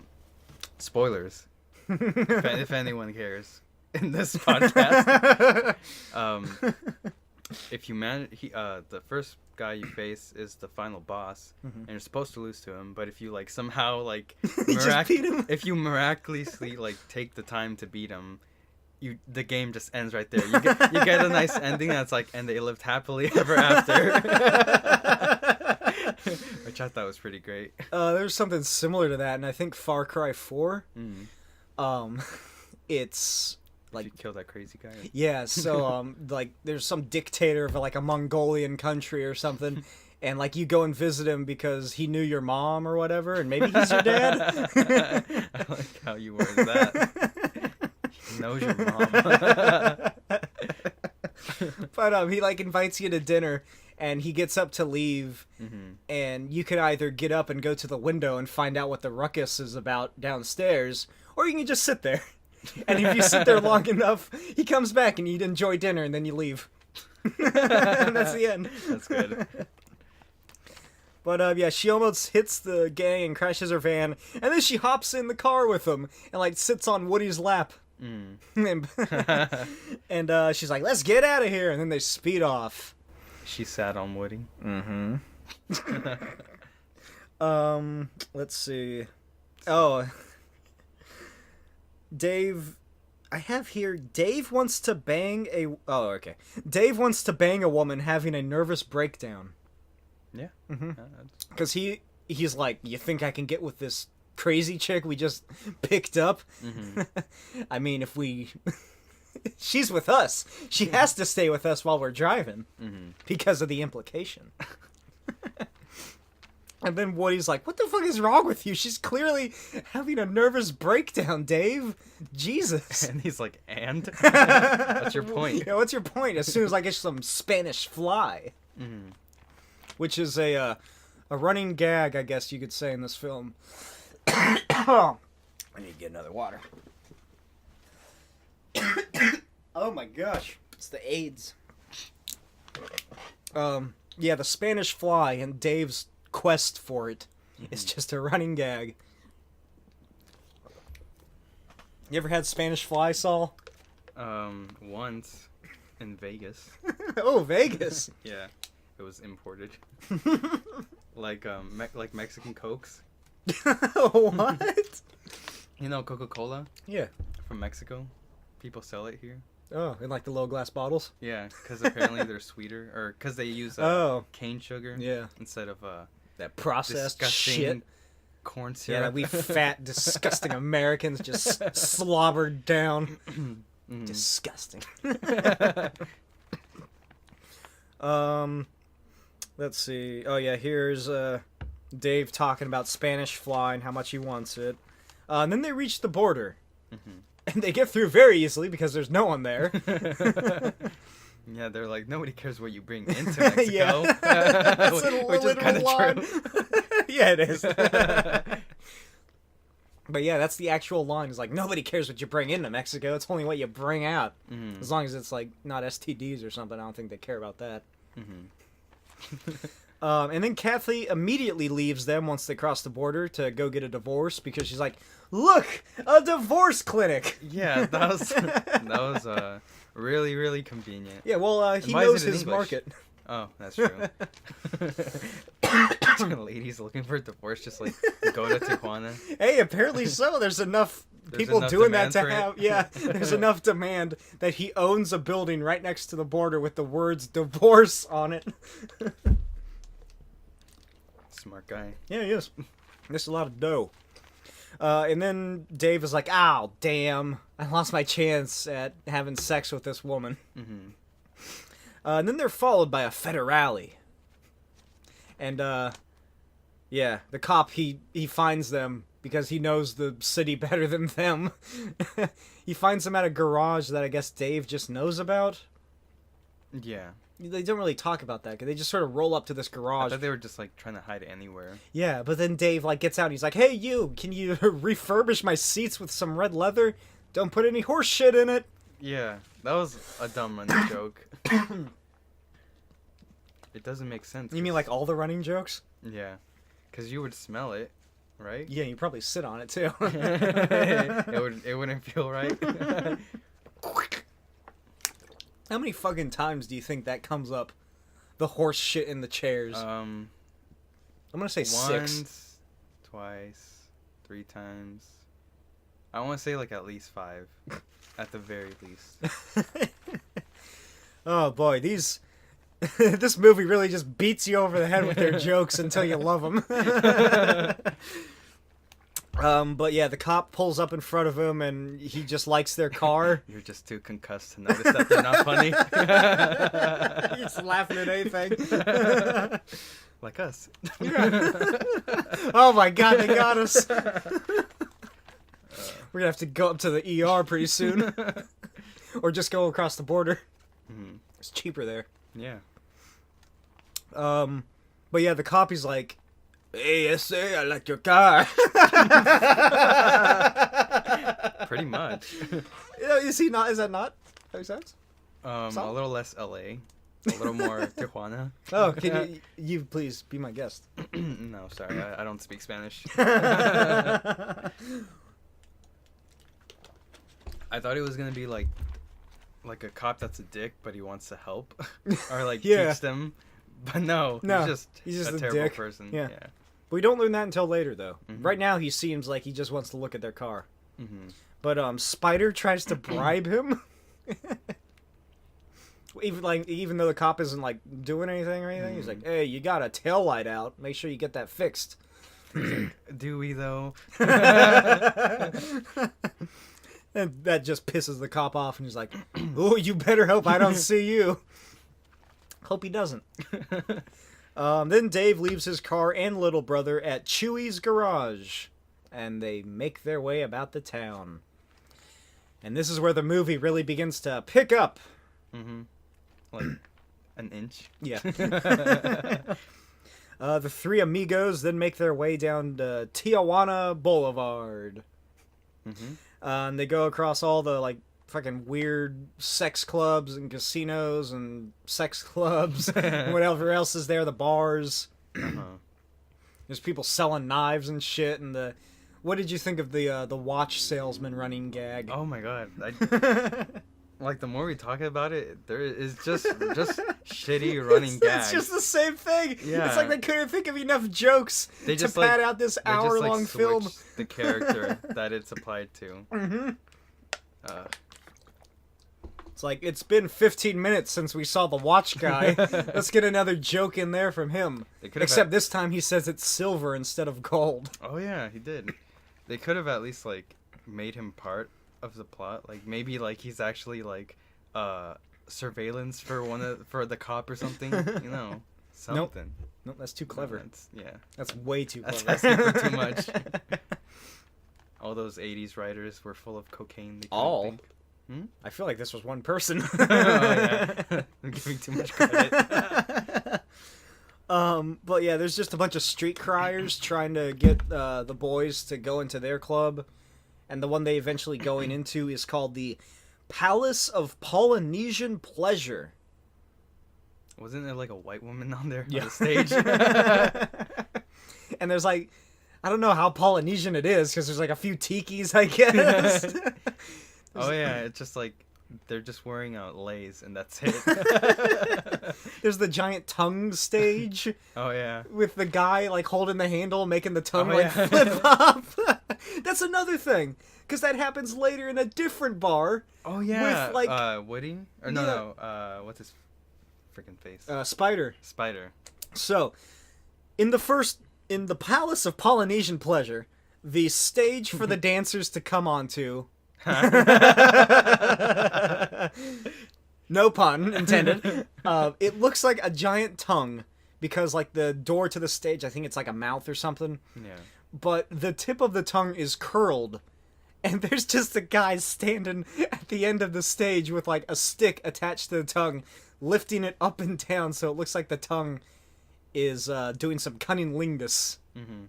spoilers, if anyone cares, in this podcast, if you the first guy you face is the final boss, and you're supposed to lose to him. But if you like somehow like just beat him? if you miraculously like take the time to beat him, the game just ends right there. You get a nice ending that's like, and they lived happily ever after, which I thought was pretty great. There's something similar to that, and I think Far Cry 4. It's like you kill that crazy guy. Yeah, so like there's some dictator of like a Mongolian country or something, and like you go and visit him because he knew your mom or whatever, and maybe he's your dad. I like how you worded that. He knows your mom. But he like invites you to dinner, and he gets up to leave, and you can either get up and go to the window and find out what the ruckus is about downstairs, or you can just sit there. And if you sit there long enough, he comes back and you'd enjoy dinner, and then you leave. And that's the end. That's good. But yeah, she almost hits the gang and crashes her van, and then she hops in the car with them and like sits on Woody's lap. And she's like, "Let's get out of here," and then they speed off. She sat on Woody. Let's see. Oh, Dave. I have here. Dave wants to bang a. Oh, okay. Dave wants to bang a woman having a nervous breakdown. Yeah. Because he's like, "You think I can get with this crazy chick we just picked up?" I mean, if we... She's with us. She has to stay with us while we're driving. Because of the implication. And then Woody's like, "What the fuck is wrong with you? She's clearly having a nervous breakdown, Dave. Jesus." And he's like, "And? What's your point?" Yeah, what's your point? As soon as I get some Spanish fly. Which is a running gag, I guess you could say, in this film. I need to get another water. Oh my gosh. It's the AIDS. Yeah, the Spanish fly and Dave's quest for it is just a running gag. You ever had Spanish fly, Saul? Once in Vegas. Oh, Vegas. Yeah, it was imported. like Mexican Cokes. What? You know Coca-Cola? Yeah. From Mexico. People sell it here. Oh, in like the little glass bottles? Yeah, because apparently they're sweeter, or because they use cane sugar instead of that processed disgusting shit. Corn syrup. Yeah, we fat, disgusting Americans just slobbered down. Disgusting. Let's see. Oh yeah, here's Dave talking about Spanish fly and how much he wants it. And then they reach the border. And they get through very easily because there's no one there. Yeah, they're like, nobody cares what you bring into Mexico. Yeah. Which is kind of true. Yeah, it is. But yeah, that's the actual line. It's like, nobody cares what you bring into Mexico. It's only what you bring out. As long as it's like not STDs or something, I don't think they care about that. And then Kathy immediately leaves them once they cross the border to go get a divorce because she's like, "Look, a divorce clinic." Yeah, that was really, really convenient. Yeah, well, he knows his market. Oh, that's true. Ladies looking for a divorce just like go to Tijuana. Hey, apparently so. There's enough people enough doing that demand to for have. it. Yeah, there's enough demand that he owns a building right next to the border with the words "divorce" on it. Smart guy. Yeah, he is. There's a lot of dough. And then Dave is like, "Ow, damn! I lost my chance at having sex with this woman." Mm-hmm. And then they're followed by a federale. And yeah, the cop he finds them because he knows the city better than them. He finds them at a garage that I guess Dave just knows about. Yeah. They don't really talk about that, because they just sort of roll up to this I garage. thought they were just like trying to hide anywhere. Yeah, but then Dave like gets out and he's like, "Hey you, can you refurbish my seats with some red leather? Don't put any horse shit in it." Yeah, that was a dumb running joke. It doesn't make sense. You mean like all the running jokes? Yeah, because you would smell it, right? Yeah, you probably sit on it too. it wouldn't feel right. How many fucking times do you think that comes up? The horse shit in the chairs. I'm gonna say 6. Once, twice, 3 times. I want to say like at least 5, at the very least. Oh boy, these. This movie really just beats you over the head with their jokes until you love them. But yeah, the cop pulls up in front of him and he just likes their car. You're just too concussed to notice that they're not funny. He's laughing at anything. Like us. Oh my god, they got us. We're gonna have to go up to the ER pretty soon. Or just go across the border. Mm-hmm. It's cheaper there. Yeah. But yeah, the cop is like, "Hey, SA, I like your car." Pretty much. Is he not? Is that not how he sounds? A little less LA. A little more Tijuana. Oh, can you please be my guest? No, sorry, I don't speak Spanish. I thought it was gonna be like a cop that's a dick, but he wants to help or like Yeah. teach them. But no, he's he's just a a terrible dick. person. Yeah. Yeah. We don't learn that until later, though. Mhm. Right now, he seems like he just wants to look at their car. Mm-hmm. But Spider tries to bribe him. Even though the cop isn't like doing anything or anything, he's like, "Hey, you got a tail light out. Make sure you get that fixed." Do we though? And that just pisses the cop off, and he's like, "Oh, you better hope I don't see you." Hope he doesn't. Then Dave leaves his car and little brother at Chewy's garage, and they make their way about the town. And this is where the movie really begins to pick up. Mm-hmm. Like an inch. Yeah. The three amigos then make their way down to Tijuana Boulevard. Mm-hmm. And they go across all the like fucking weird sex clubs and casinos and sex clubs and whatever else is there, the bars. Uh-huh. There's people selling knives and shit. And what did you think of the watch salesman running gag? Oh my god! Like the more we talk about it, there is just shitty running gags. It's just the same thing. Yeah. It's like they couldn't think of enough jokes They to just pad out this hour-long film. switch the character that it's applied to. Mm-hmm. Uh, It's like, it's been 15 minutes since we saw the watch guy. Let's get another joke in there from him. Except this time he says it's silver instead of gold. Oh yeah, he did. They could have at least like made him part of the plot. Like maybe like he's actually like surveillance for the cop or something. You know, something. Nope, that's too clever. Yeah. That's way too That's clever. asking for too much. All those 80s writers were full of cocaine. They couldn't All? think. I feel like this was one person. Oh, yeah. I'm giving too much credit. But yeah, there's just a bunch of street criers trying to get the boys to go into their club. And the one they eventually going into is called the Palace of Polynesian Pleasure. Wasn't there like a white woman on there Yeah. on the stage? And there's like, I don't know how Polynesian it is, because there's like a few tikis, I guess. Oh yeah, it's just like they're just wearing out lays and that's it. There's the giant tongue stage Oh yeah. with the guy like holding the handle, making the tongue Oh, like yeah. flip up. That's another thing, because that happens later in a different bar. Oh yeah. With, like- Woody? Or Yeah. no. What's his freaking face? Spider. Spider. So, in the first In the Palace of Polynesian Pleasure, the stage for the dancers to come onto. No pun intended. It looks like a giant tongue because, like, the door to the stage, I think it's like a mouth or something. Yeah. But the tip of the tongue is curled, and there's just a guy standing at the end of the stage with, like, a stick attached to the tongue, lifting it up and down so it looks like the tongue is doing some cunnilingus. Mm-hmm.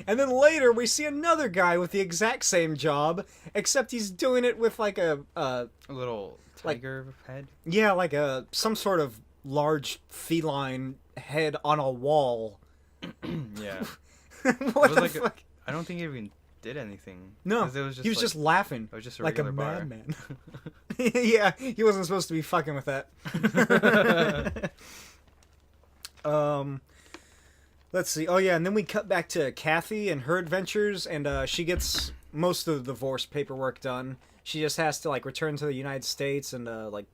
And then later we see another guy with the exact same job, except he's doing it with like a little tiger head. Yeah, like some sort of large feline head on a wall. Yeah. What the fuck? I don't think he even did anything. No, it was just he was just laughing. It was just a like a regular bar. madman. Yeah, he wasn't supposed to be fucking with that. Let's see. Oh yeah, and then we cut back to Kathy and her adventures, and she gets most of the divorce paperwork done. She just has to like return to the United States and like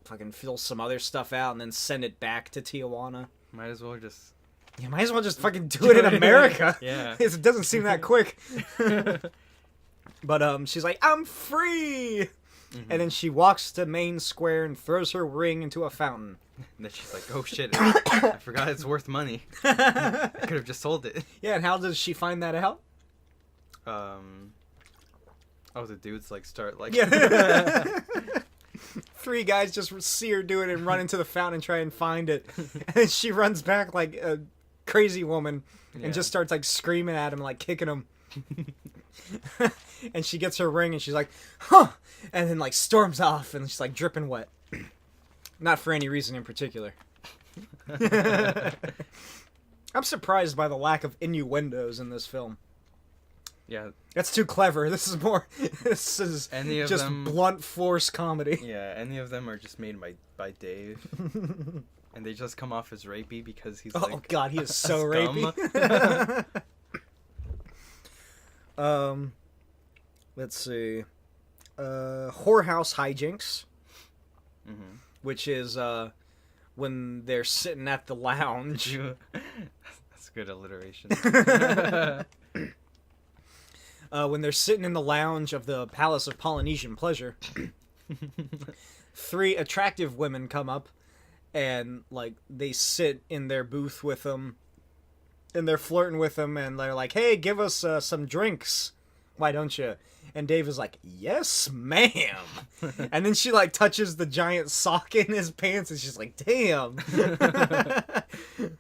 fucking fill some other stuff out and then send it back to Tijuana. Might as well just. You might as well just fucking do it in America. Yeah. It doesn't seem that quick. But she's like, I'm free! Mm-hmm. And then she walks to Main Square and throws her ring into a fountain. And then she's like, oh shit, I forgot it's worth money. I could have just sold it. Yeah, and how does she find that out? Oh, the dudes like start like... Yeah. 3 guys just see her do it and run into the fountain and try and find it. And then she runs back like a crazy woman and just starts like screaming at him, like kicking him. And she gets her ring and she's like, huh! And then like storms off and she's like dripping wet. Not for any reason in particular. I'm surprised by the lack of innuendos in this film. Yeah. That's too clever. This is just blunt force comedy. Yeah, any of them are just made by Dave. And they just come off as rapey because he's like... Oh god, he is so rapey. Let's see. Whorehouse hijinks. Mm-hmm. Which is when they're sitting at the lounge. That's good alliteration. When they're sitting in the lounge of the Palace of Polynesian Pleasure, 3 attractive women come up and like they sit in their booth with them and they're flirting with them and they're like, hey, give us some drinks. Why don't you? And Dave is like, yes, ma'am. And then she like touches the giant sock in his pants and she's like, damn.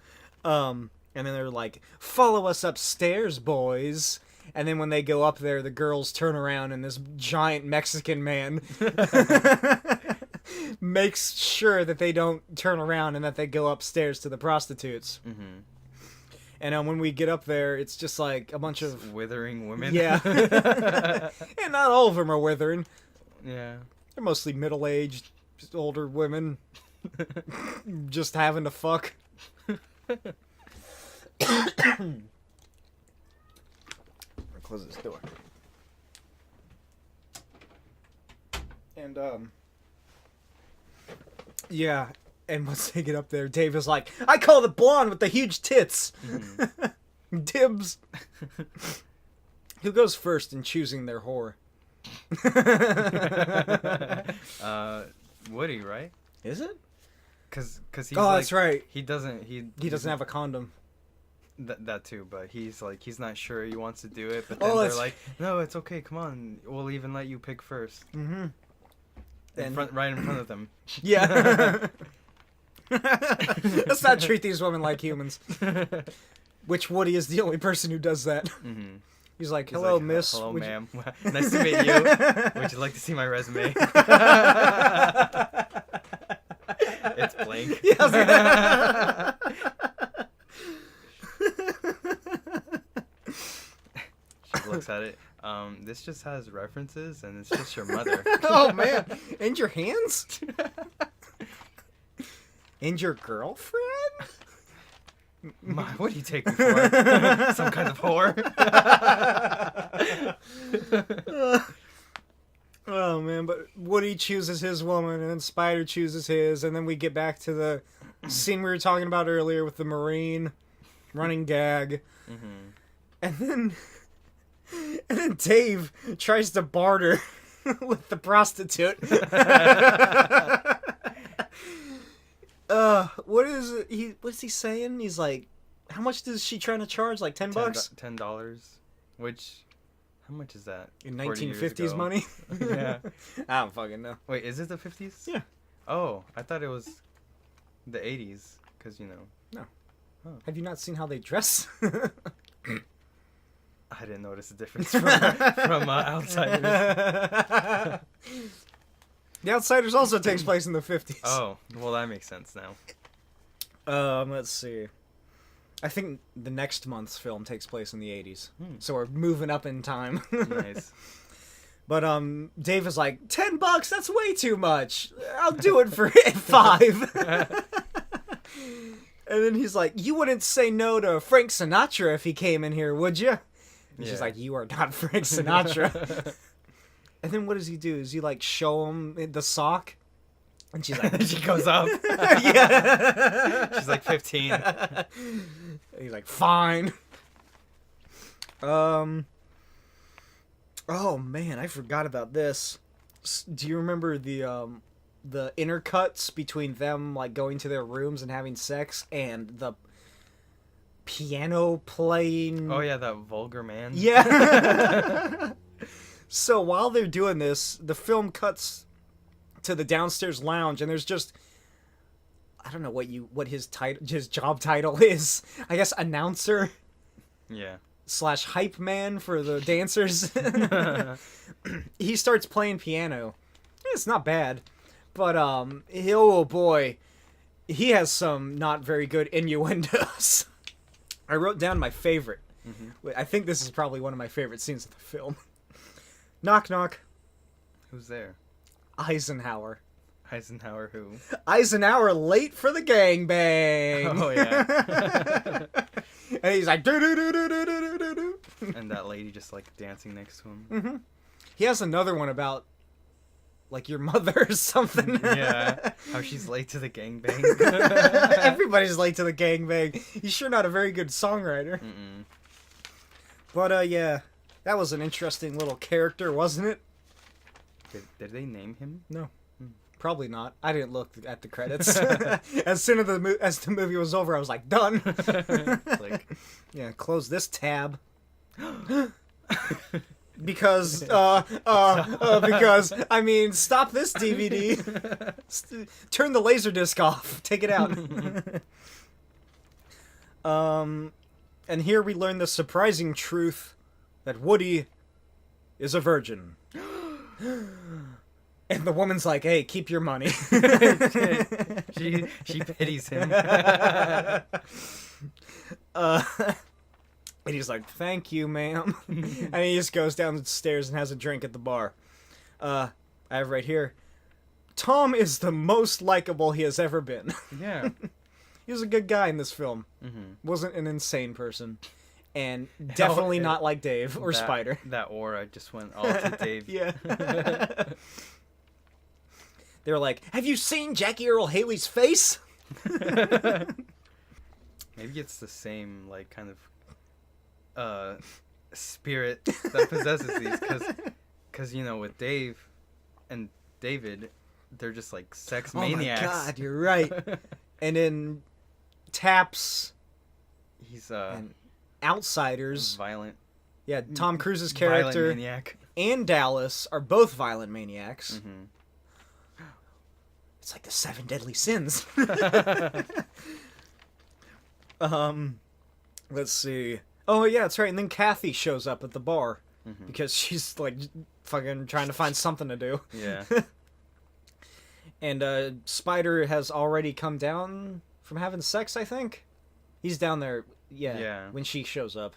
And then they're like, follow us upstairs, boys. And then when they go up there, the girls turn around and this giant Mexican man makes sure that they don't turn around and that they go upstairs to the prostitutes. Mm-hmm. And when we get up there, it's just like a bunch of... withering women. Yeah. And not all of them are withering. Yeah. They're mostly middle-aged, just older women. Just having to fuck. Close this door. And, yeah, and once they get up there, Dave is like, I call the blonde with the huge tits! Mm-hmm. Dibs! Who goes first in choosing their whore? Woody, right? Is it? Cause he's that's right. He doesn't have a condom. That too, but he's not sure he wants to do it, but then they're like, no, it's okay, come on, we'll even let you pick first. Mm-hmm. Right in front of them. Yeah. Let's not treat these women like humans. Which Woody is the only person who does that. Mm-hmm. He's like, hello, miss. Hello, ma'am. Nice to meet you. Would you like to see my resume? It's blank. Yeah, She looks at it. This just has references, and it's just your mother. Oh, man. And your hands? And your girlfriend? Ma, what are you taking for? Some kind of whore? Oh, man, but Woody chooses his woman, and then Spider chooses his, and then we get back to the scene we were talking about earlier with the Marine. running gag. Mm-hmm. And then Dave tries to barter with the prostitute. What's he saying? He's like, how much is she trying to charge? Like $10? $10. Which, how much is that? In 40 years 1950s ago? money? Yeah. I don't fucking know. Wait, is it the 50s? Yeah. Oh, I thought it was the 80s. Because, you know. No. Oh. Have you not seen how they dress? I didn't notice the difference from Outsiders. The Outsiders also takes place in the 50s. Oh, well, that makes sense now. Let's see. I think the next month's film takes place in the 80s. Hmm. So we're moving up in time. Nice. But Dave is like, $10, that's way too much. I'll do it for $5. And then he's like, you wouldn't say no to Frank Sinatra if he came in here, would you? And she's like, you are not Frank Sinatra. And then what does he do? Does he like show him the sock? And she's like, she goes up. yeah. She's like 15. And he's like, fine. Oh man, I forgot about this. Do you remember the intercuts between them like going to their rooms and having sex and the piano playing? Oh yeah, that vulgar man. Yeah. So while they're doing this, the film cuts to the downstairs lounge, and there's just, I don't know what his job title is. I guess announcer. Yeah. / hype man for the dancers. He starts playing piano. It's not bad, but oh boy, he has some not very good innuendos. I wrote down my favorite. Mm-hmm. I think this is probably one of my favorite scenes of the film. Knock knock. Who's there? Eisenhower. Eisenhower who? Eisenhower late for the gangbang. Oh yeah. And he's like do do do do do do do do. And that lady just like dancing next to him. Mm-hmm. He has another one about like your mother or something. Yeah. How she's late to the gangbang. Everybody's late to the gangbang. He's sure not a very good songwriter. Mm-mm. But yeah, that was an interesting little character, wasn't it? Did they name him? No. Probably not. I didn't look at the credits. As soon as the movie was over, I was like, done. Like, yeah, close this tab. Because, because, I mean, stop this DVD. Turn the Laserdisc off. Take it out. And here we learn the surprising truth that Woody is a virgin. And the woman's like, hey, keep your money. she pities him. And he's like, thank you, ma'am. And he just goes downstairs and has a drink at the bar. I have right here, Tom is the most likable he has ever been. Yeah. He was a good guy in this film. Mm-hmm. Wasn't an insane person. And definitely not like Dave or Spider. That aura just went all to Dave. Yeah. They were like, have you seen Jackie Earle Haley's face? Maybe it's the same, like, kind of spirit that possesses these. Because, you know, with Dave and David, they're just, like, sex maniacs. Oh, my God, you're right. And in Taps... He's, and Outsiders... violent. Yeah, Tom Cruise's character... Violent maniac. And Dallas are both violent maniacs. Mm-hmm. It's like the 7 deadly sins. Let's see. Oh, yeah, that's right. And then Kathy shows up at the bar. Mm-hmm. Because she's, like, fucking trying to find something to do. Yeah. And Spider has already come down from having sex, I think. He's down there, yeah. When she shows up.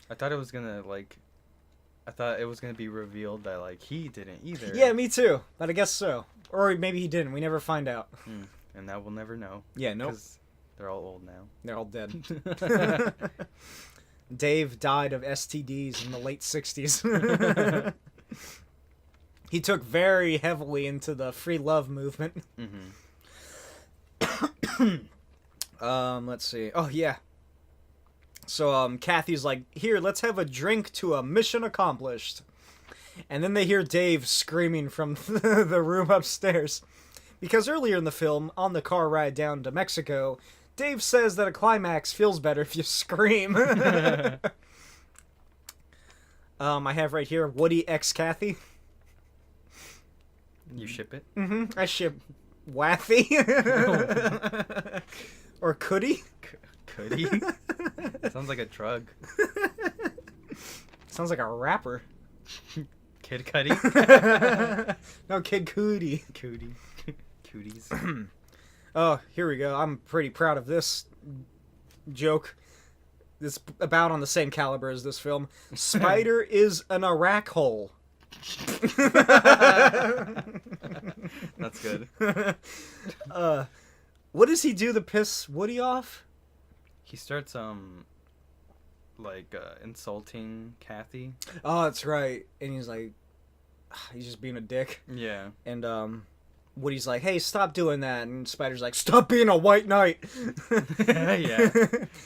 I thought it was gonna, like... I thought it was gonna be revealed that, like, he didn't either. Yeah, me too. But I guess so. Or maybe he didn't. We never find out. And now we'll never know. Yeah, nope. Because they're all old now. They're all dead. Dave died of STDs in the late 60s. He took very heavily into the free love movement. Mm-hmm. Let's see. Oh, yeah. So Kathy's like, here, let's have a drink to a mission accomplished. And then they hear Dave screaming from the room upstairs. Because earlier in the film, on the car ride down to Mexico, Dave says that a climax feels better if you scream. I have right here Woody x Kathy. You ship it? Mm-hmm. I ship Waffy. Or Cootie. Cootie? Sounds like a drug. Sounds like a rapper. Kid Cudi? No, Kid Cootie. Cootie. Cooties. Oh, here we go. I'm pretty proud of this joke. It's about on the same caliber as this film. Spider is an Iraq hole. That's good. What does he do to piss Woody off? He starts insulting Kathy. Oh, that's right. And he's like, he's just being a dick. Yeah. And Woody's like, hey, stop doing that. And Spider's like, stop being a white knight. Yeah,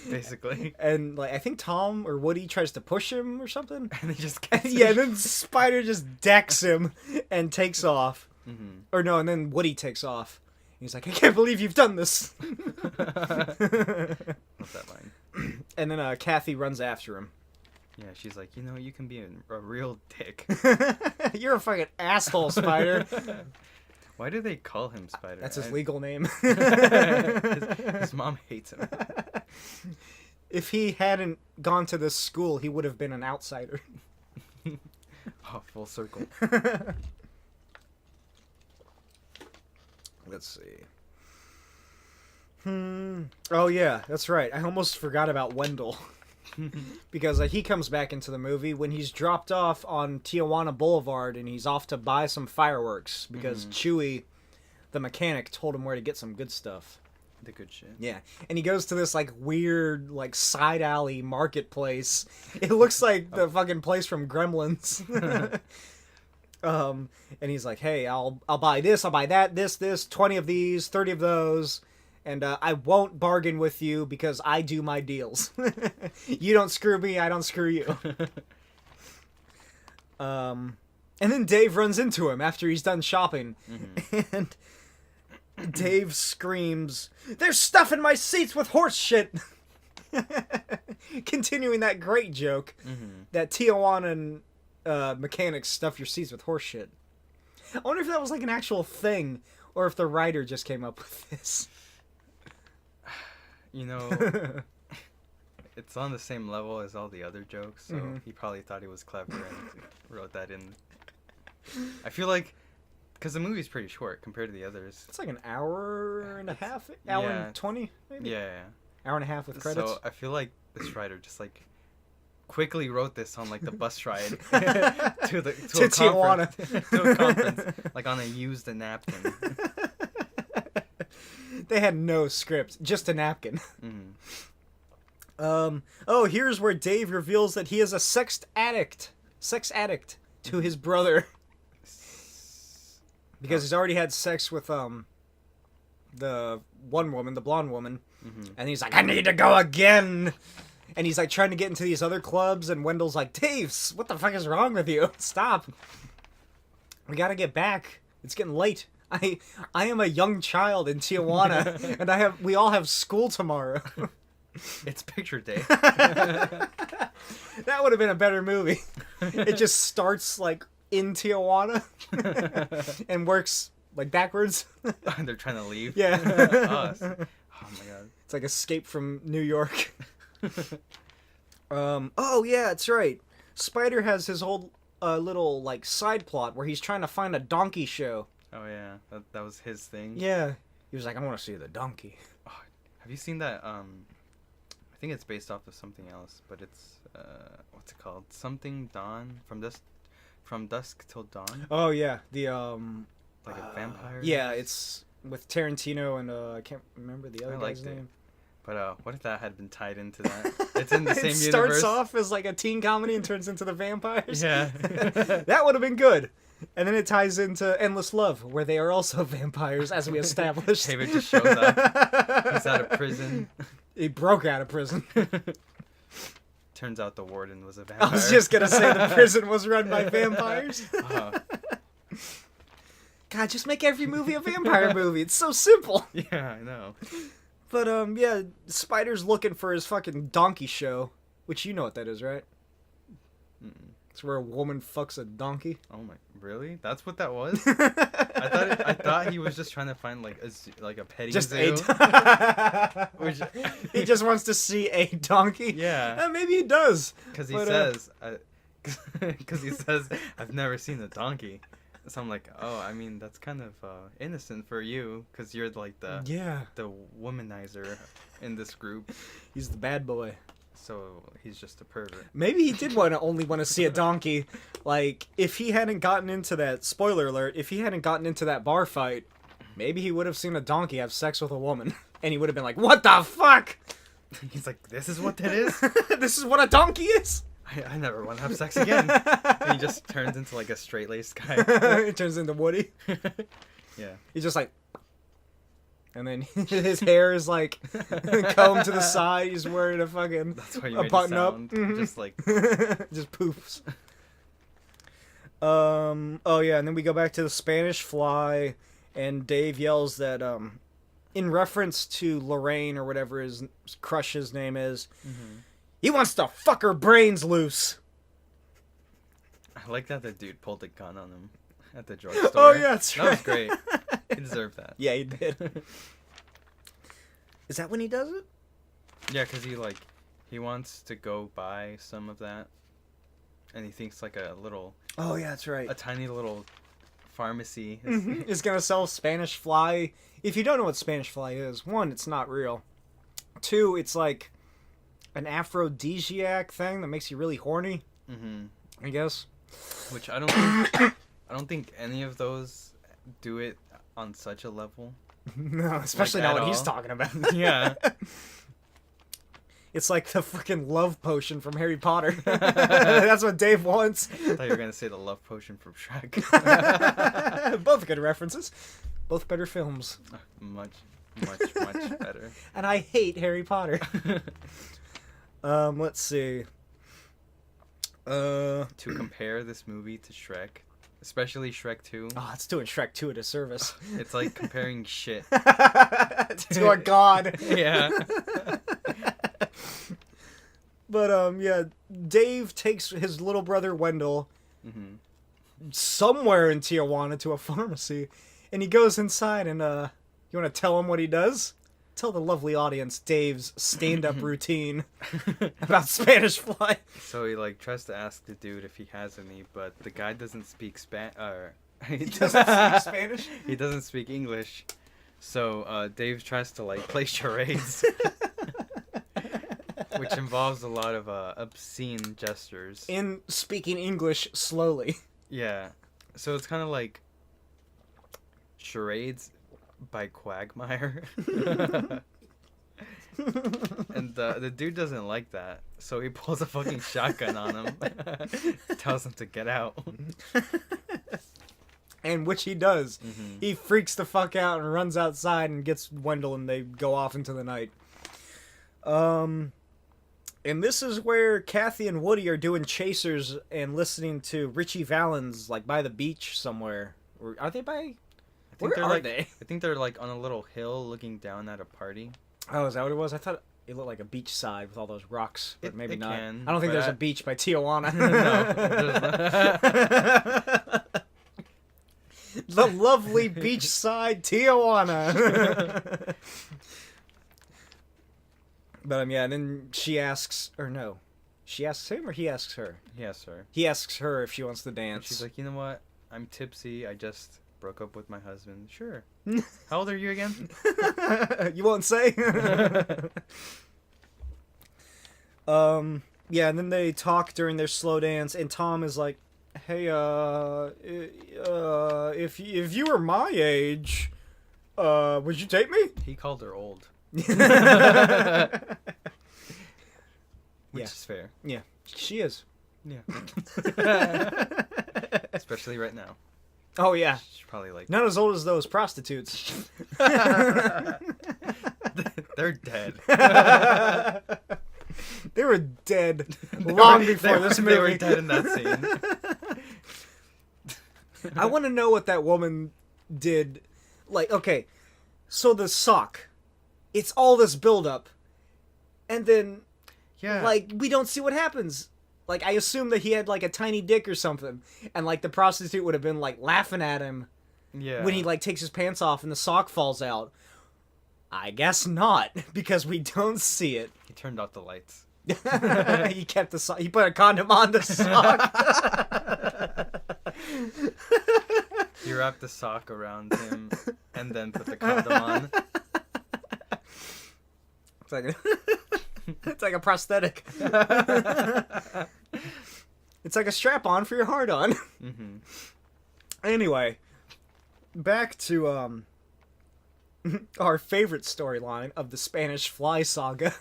basically. And like, I think Tom or Woody tries to push him or something. And they just Yeah, and then Spider just decks him and takes off. Mm-hmm. Or no, and then Woody takes off. He's like, I can't believe you've done this. What's that line? And then Kathy runs after him. Yeah, she's like, you can be a real dick. You're a fucking asshole, Spider. Why do they call him Spider? That's his legal name. his mom hates him. If he hadn't gone to this school, he would have been an outsider. Oh, full circle. Let's see. Oh, yeah, that's right. I almost forgot about Wendell. Because he comes back into the movie when he's dropped off on Tijuana Boulevard and he's off to buy some fireworks because Chewie, the mechanic, told him where to get some good stuff. The good shit. Yeah. And he goes to this like weird like side alley marketplace. It looks like the fucking place from Gremlins. And he's like, hey, I'll buy this, I'll buy that, this, 20 of these, 30 of those. And I won't bargain with you because I do my deals. You don't screw me, I don't screw you. And then Dave runs into him after he's done shopping. And Dave screams, there's stuff in my seats with horse shit. Continuing that great joke that Tijuana mechanics stuff your seats with horse shit. I wonder if that was like an actual thing or if the writer just came up with this. It's on the same level as all the other jokes, so he probably thought he was clever and wrote that in. I feel like, because the movie's pretty short compared to the others. It's like an hour and a half? Hour and 20, maybe? Yeah. Hour and a half with credits? So I feel like this writer just like quickly wrote this on like the bus ride to Tijuana. To a conference, like on a used napkin. They had no script, just a napkin. Here's where Dave reveals that he is a sex addict to his brother. Because he's already had sex with the one woman, the blonde woman. And he's like, I need to go again. And he's like trying to get into these other clubs, and Wendell's like, Dave, what the fuck is wrong with you? Stop. We gotta get back. It's getting late. I am a young child in Tijuana, and we all have school tomorrow. It's picture day. That would have been a better movie. It just starts like in Tijuana and works like backwards. They're trying to leave. Yeah. Us. Oh my god. It's like Escape from New York. Oh yeah, that's right. Spider has his whole little like side plot where he's trying to find a donkey show. Oh yeah, that was his thing. Yeah, he was like, I want to see the donkey. Oh, have you seen that? I think it's based off of something else, but it's what's it called? Something Dawn from dusk till dawn. Oh yeah, the like a vampire. Yeah, it's with Tarantino and I can't remember the other guy's name. But what if that had been tied into that? It's in the same universe. It starts off as like a teen comedy and turns into the vampires. Yeah. That would have been good. And then it ties into Endless Love, where they are also vampires, as we established. David just shows up. He's out of prison. He broke out of prison. Turns out the warden was a vampire. I was just gonna say the prison was run by vampires. God, just make every movie a vampire movie. It's so simple. Yeah, I know. But yeah, Spider's looking for his fucking donkey show, which you know what that is, right? It's where a woman fucks a donkey. Oh my, really? That's what that was? I thought he was just trying to find like a petting Just zoo. Which he just wants to see a donkey. Yeah. Maybe he does. Because he says, I've never seen a donkey. So I'm like, oh, I mean, that's kind of innocent for you, because you're like the womanizer in this group. He's the bad boy. So he's just a pervert. Maybe he did only want to see a donkey. Like, if he hadn't gotten into that, spoiler alert, if he hadn't gotten into that bar fight, maybe he would have seen a donkey have sex with a woman. And he would have been like, what the fuck? He's like, this is what that is? This is what a donkey is? I never want to have sex again. And he just turns into like a straight-laced guy. He turns into Woody. Yeah. He's just like... And then his hair is like combed to the side. He's wearing a fucking button up. Mm-hmm. Just like just poofs. Oh yeah, and then we go back to the Spanish Fly, and Dave yells that in reference to Lorraine or whatever his crush's name is, he wants to fuck her brains loose. I like that the dude pulled a gun on him at the drugstore. Oh yeah, that's right. That was great. He deserved that. Yeah, he did. Is that when he does it? Yeah, because he wants to go buy some of that, and he thinks like a little... Oh yeah, that's right. A tiny little pharmacy is gonna sell Spanish Fly. If you don't know what Spanish Fly is, one, it's not real. Two, it's like an aphrodisiac thing that makes you really horny. I guess. Which I don't think any of those do it on such a level. No, especially not what he's talking about. Yeah. It's like the freaking love potion from Harry Potter. That's what Dave wants. I thought you were going to say the love potion from Shrek. Both good references. Both better films. Much better. And I hate Harry Potter. Let's see. To compare this movie to Shrek, especially Shrek 2. Oh, it's doing Shrek 2 a disservice. It's like comparing shit to a god. Yeah. But, yeah, Dave takes his little brother Wendell somewhere in Tijuana to a pharmacy, and he goes inside and, you want to tell him what he does? Tell the lovely audience Dave's stand-up routine about Spanish Fly. So he tries to ask the dude if he has any, but the guy doesn't speak he doesn't speak Spanish? He doesn't speak English. So Dave tries to play charades, which involves a lot of obscene gestures. In speaking English slowly. Yeah. So it's kind of like charades by Quagmire. And the dude doesn't like that, so he pulls a fucking shotgun on him. Tells him to get out. And which he does. He freaks the fuck out and runs outside and gets Wendell, and they go off into the night. And this is where Kathy and Woody are doing chasers and listening to Richie Valens by the beach somewhere. Or are they by... Where are they? I think they're on a little hill looking down at a party. Oh, is that what it was? I thought it looked like a beach side with all those rocks, but maybe not. Can, I don't think there's a beach by Tijuana. No. The lovely beachside Tijuana. But yeah, and then she asks, or no, she asks him or he asks her? He asks her. He asks her if she wants to dance. And she's like, you know what? I'm tipsy. I just broke up with my husband. Sure. How old are you again? You won't say? Yeah, and then they talk during their slow dance, and Tom is like, hey, if you were my age, would you take me? He called her old. Which is fair. Yeah, she is. Yeah. Especially right now. Oh, yeah. She's probably not as old as those prostitutes. They're dead. They were dead long before this movie. They were dead in that scene. I want to know what that woman did. Like, okay, so the sock, it's all this buildup, and then, Yeah. like, we don't see what happens. Like, I assume that he had, like, a tiny dick or something, and, like, the prostitute would have been, like, laughing at him Yeah. when he, like, takes his pants off and the sock falls out. I guess not, because we don't see it. He turned off the lights. He kept the sock. He put a condom on the sock. He wrapped the sock around him and then put the condom on. It's like a prosthetic. It's like a strap-on for your hard-on. Mm-hmm. Anyway, back to our favorite storyline of the Spanish Fly saga.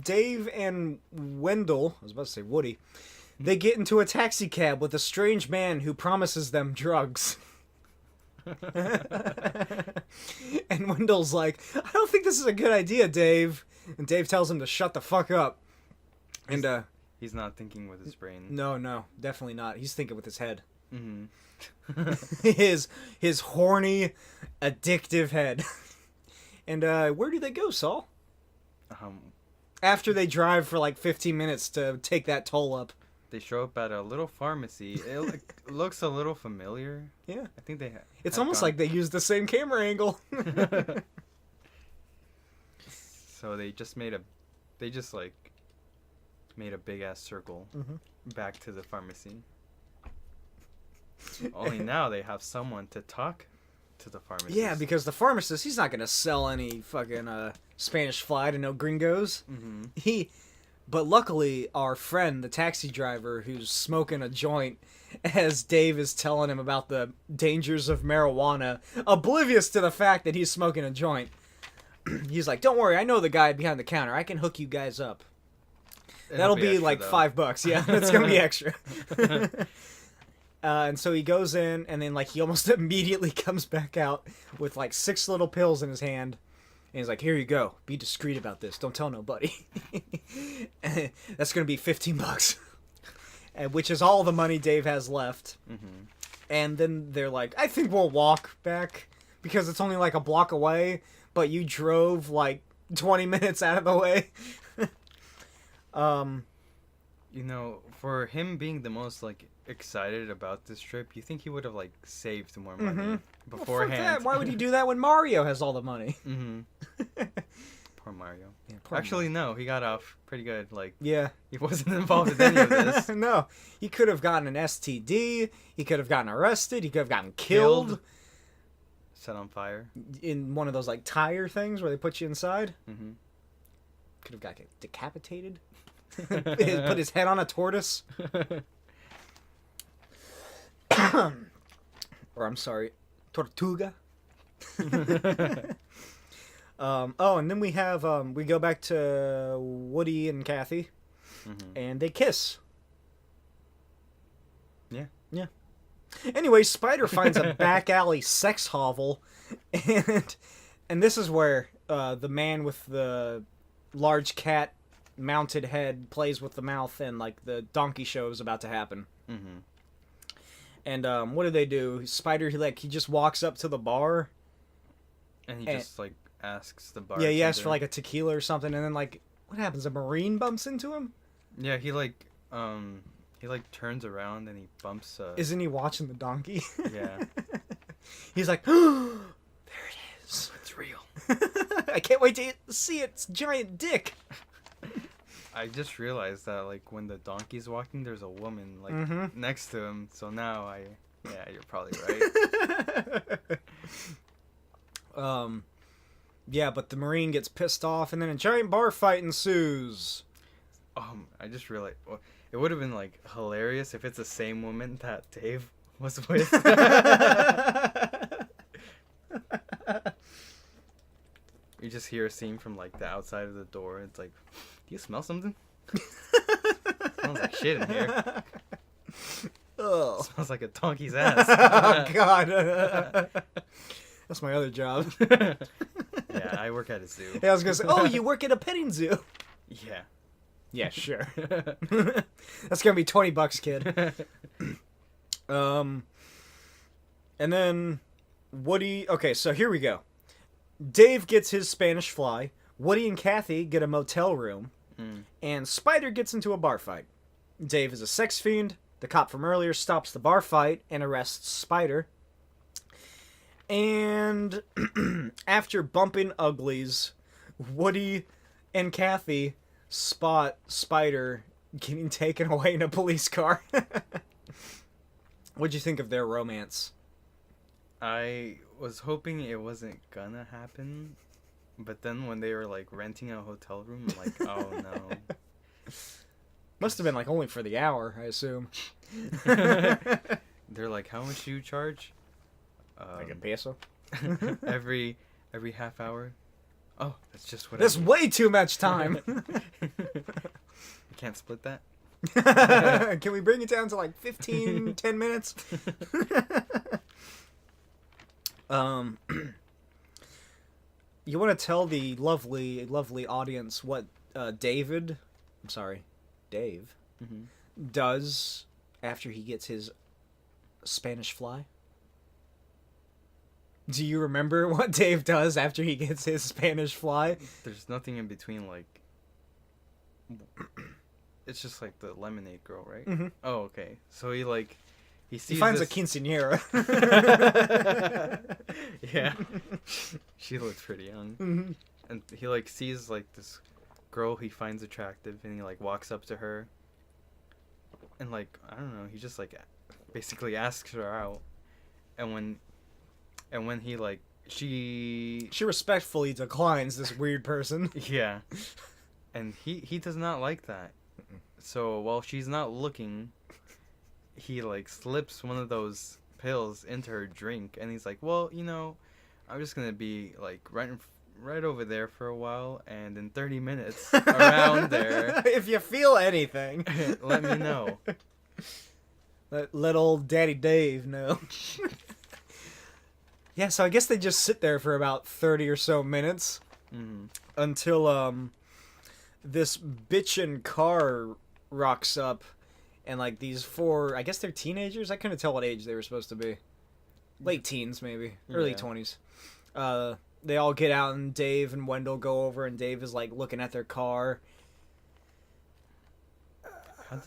Dave and Wendell, I was about to say Woody, they get into a taxi cab with a strange man who promises them drugs. And Wendell's like, I don't think this is a good idea, Dave. And Dave tells him to shut the fuck up. And He's not thinking with his brain. no, definitely not. He's thinking with his head. Mm-hmm. his horny, addictive head. And where do they go, Saul? After they drive for like 15 minutes to take that toll up. They show up at a little pharmacy. It looks a little familiar. Yeah. I think they It's almost like they used the same camera angle. So they just made a big ass circle back to the pharmacy. Only now they have someone to talk to the pharmacist. Yeah, because the pharmacist, he's not going to sell any fucking Spanish Fly to no gringos. Mm-hmm. But luckily, our friend, the taxi driver, who's smoking a joint, as Dave is telling him about the dangers of marijuana, oblivious to the fact that he's smoking a joint, he's like, don't worry, I know the guy behind the counter. I can hook you guys up. That'll be extra, like though. $5. Yeah, that's going to be extra. And so he goes in, and then like he almost immediately comes back out with like 6 little pills in his hand. And he's like, here you go. Be discreet about this. Don't tell nobody. That's going to be $15. Which is all the money Dave has left. Mm-hmm. And then they're like, I think we'll walk back because it's only like a block away. But you drove like 20 minutes out of the way. You know, for him being the most like excited about this trip, you think he would have like saved more money beforehand. Well, fuck that. Why would he do that when Mario has all the money? Mm-hmm. Poor Mario. Yeah, poor Actually, no, he got off pretty good. Like, Yeah. he wasn't involved in any of this. No. He could have gotten an STD. He could have gotten arrested. He could have gotten killed. Set on fire. In one of those like tire things where they put you inside. Mm-hmm. Could have got decapitated. Put his head on a tortoise. Or I'm sorry, Tortuga. And then we have we go back to Woody and Kathy, and they kiss. Yeah. Anyway, Spider finds a back alley sex hovel, and this is where the man with the large cat mounted head plays with the mouth, and like the donkey show is about to happen. Mm-hmm. And what do they do? Spider, he just walks up to the bar. And he just like asks the bar. Yeah, he asks for like a tequila or something, and then like what happens? A Marine bumps into him. Yeah, he turns around and he bumps. Isn't he watching the donkey? Yeah. He's like, there it is. It's real. I can't wait to see its giant dick. I just realized that like when the donkey's walking, there's a woman like next to him. So now you're probably right. Yeah, but the Marine gets pissed off, and then a giant bar fight ensues. I just realized it would have been like hilarious if it's the same woman that Dave was with. You just hear a scene from like the outside of the door. It's like, do you smell something? Smells like shit in here. Ugh. Smells like a donkey's ass. Oh God. That's my other job. Yeah. Yeah, I work at a zoo. Yeah, I was gonna say, oh, you work at a petting zoo. Yeah. Yeah, sure. That's gonna be $20, kid. And then Woody. Okay, so here we go. Dave gets his Spanish fly. Woody and Kathy get a motel room, and Spider gets into a bar fight. Dave is a sex fiend. The cop from earlier stops the bar fight and arrests Spider. And after bumping uglies, Woody and Kathy spot Spider getting taken away in a police car. What'd you think of their romance? I was hoping it wasn't gonna happen, but then when they were like renting a hotel room, I'm like, oh no. Must have been like only for the hour, I assume. They're like, how much do you charge? Like a peso? every half hour. Oh, that's just what. That's way too much time. You can't split that. Can we bring it down to like 10 minutes? You want to tell the lovely audience what Dave does after he gets his Spanish fly? Do you remember what Dave does after he gets his Spanish fly? There's nothing in between, like... It's just like the lemonade girl, right? Mm-hmm. Oh, okay. So he sees He finds this... a quinceañera. Yeah. She looks pretty young. Mm-hmm. And he sees this girl he finds attractive, and he walks up to her. And I don't know, he just basically asks her out. And when he she respectfully declines this weird person. Yeah. And he does not like that. So while she's not looking, he slips one of those pills into her drink, and he's like, well, I'm just gonna be right over there for a while, and in 30 minutes around there, if you feel anything, let me know. Let old Daddy Dave know. Yeah, so I guess they just sit there for about 30 or so minutes until this bitchin' car rocks up, and these four, I guess they're teenagers. I couldn't tell what age they were supposed to be. Late teens, maybe early 20s. They all get out, and Dave and Wendell go over, and Dave is looking at their car.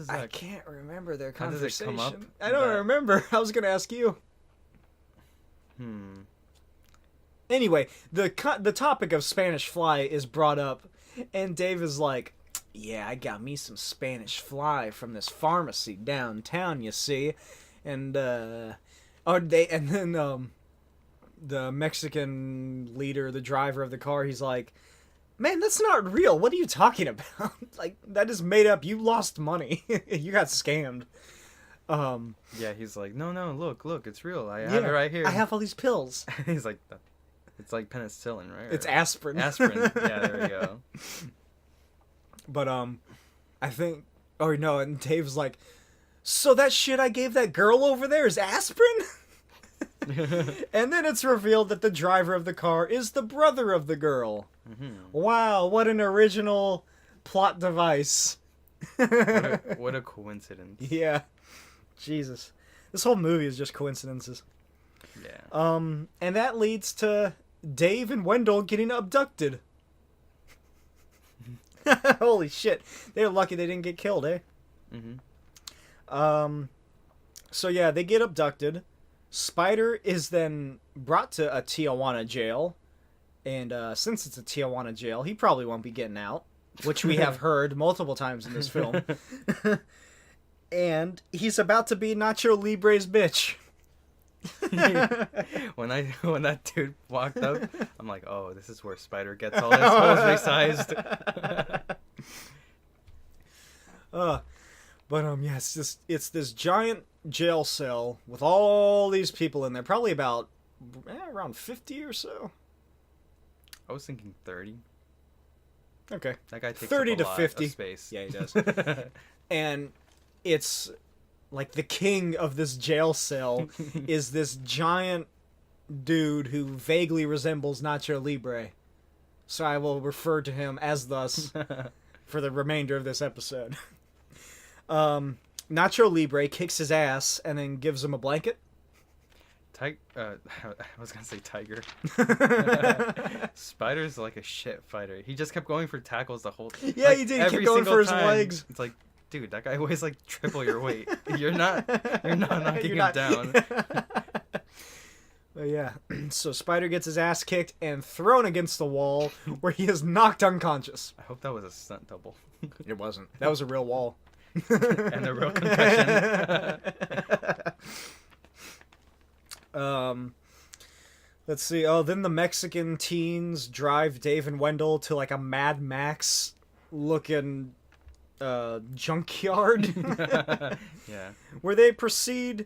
I can't remember their conversation. How does it come up? I don't remember. I was gonna ask you. Anyway, the topic of Spanish fly is brought up, and Dave is like, yeah, I got me some Spanish fly from this pharmacy downtown, you see. And the Mexican leader, the driver of the car, he's like, man, that's not real. What are you talking about? That is made up. You lost money. You got scammed. Yeah, he's like, no, look, it's real. I have it right here. I have all these pills. He's like, it's like penicillin, right? It's aspirin. Aspirin. Yeah, there we go. But I think, oh no, and Dave's like, so that shit I gave that girl over there is aspirin? And then it's revealed that the driver of the car is the brother of the girl. Wow, what an original plot device. What a coincidence. Yeah. Jesus. This whole movie is just coincidences. Yeah. And that leads to Dave and Wendell getting abducted. Holy shit. They're lucky they didn't get killed, eh? So yeah, they get abducted. Spider is then brought to a Tijuana jail. And since it's a Tijuana jail, he probably won't be getting out, which we have heard multiple times in this film. And he's about to be Nacho Libre's bitch. When that dude walked up, I'm like, oh, this is where Spider gets all his holes resized. But yeah, it's this giant jail cell with all these people in there, probably about around 50 or so. I was thinking 30. Okay. That guy takes 30 up to a lot 50. of space. Yeah, he does. And it's the king of this jail cell is this giant dude who vaguely resembles Nacho Libre. so I will refer to him as thus for the remainder of this episode. Nacho Libre kicks his ass and then gives him a blanket. I was gonna say Tiger. Spider's like a shit fighter. He just kept going for tackles the whole time. Yeah, he did. He kept going for his legs. It's like, dude, that guy weighs like triple your weight. You're not knocking him down. But yeah, so Spider gets his ass kicked and thrown against the wall where he is knocked unconscious. I hope that was a stunt double. It wasn't. That was a real wall. And a real concussion. Let's see. Oh, then the Mexican teens drive Dave and Wendell to like a Mad Max looking junkyard. Yeah. Where they proceed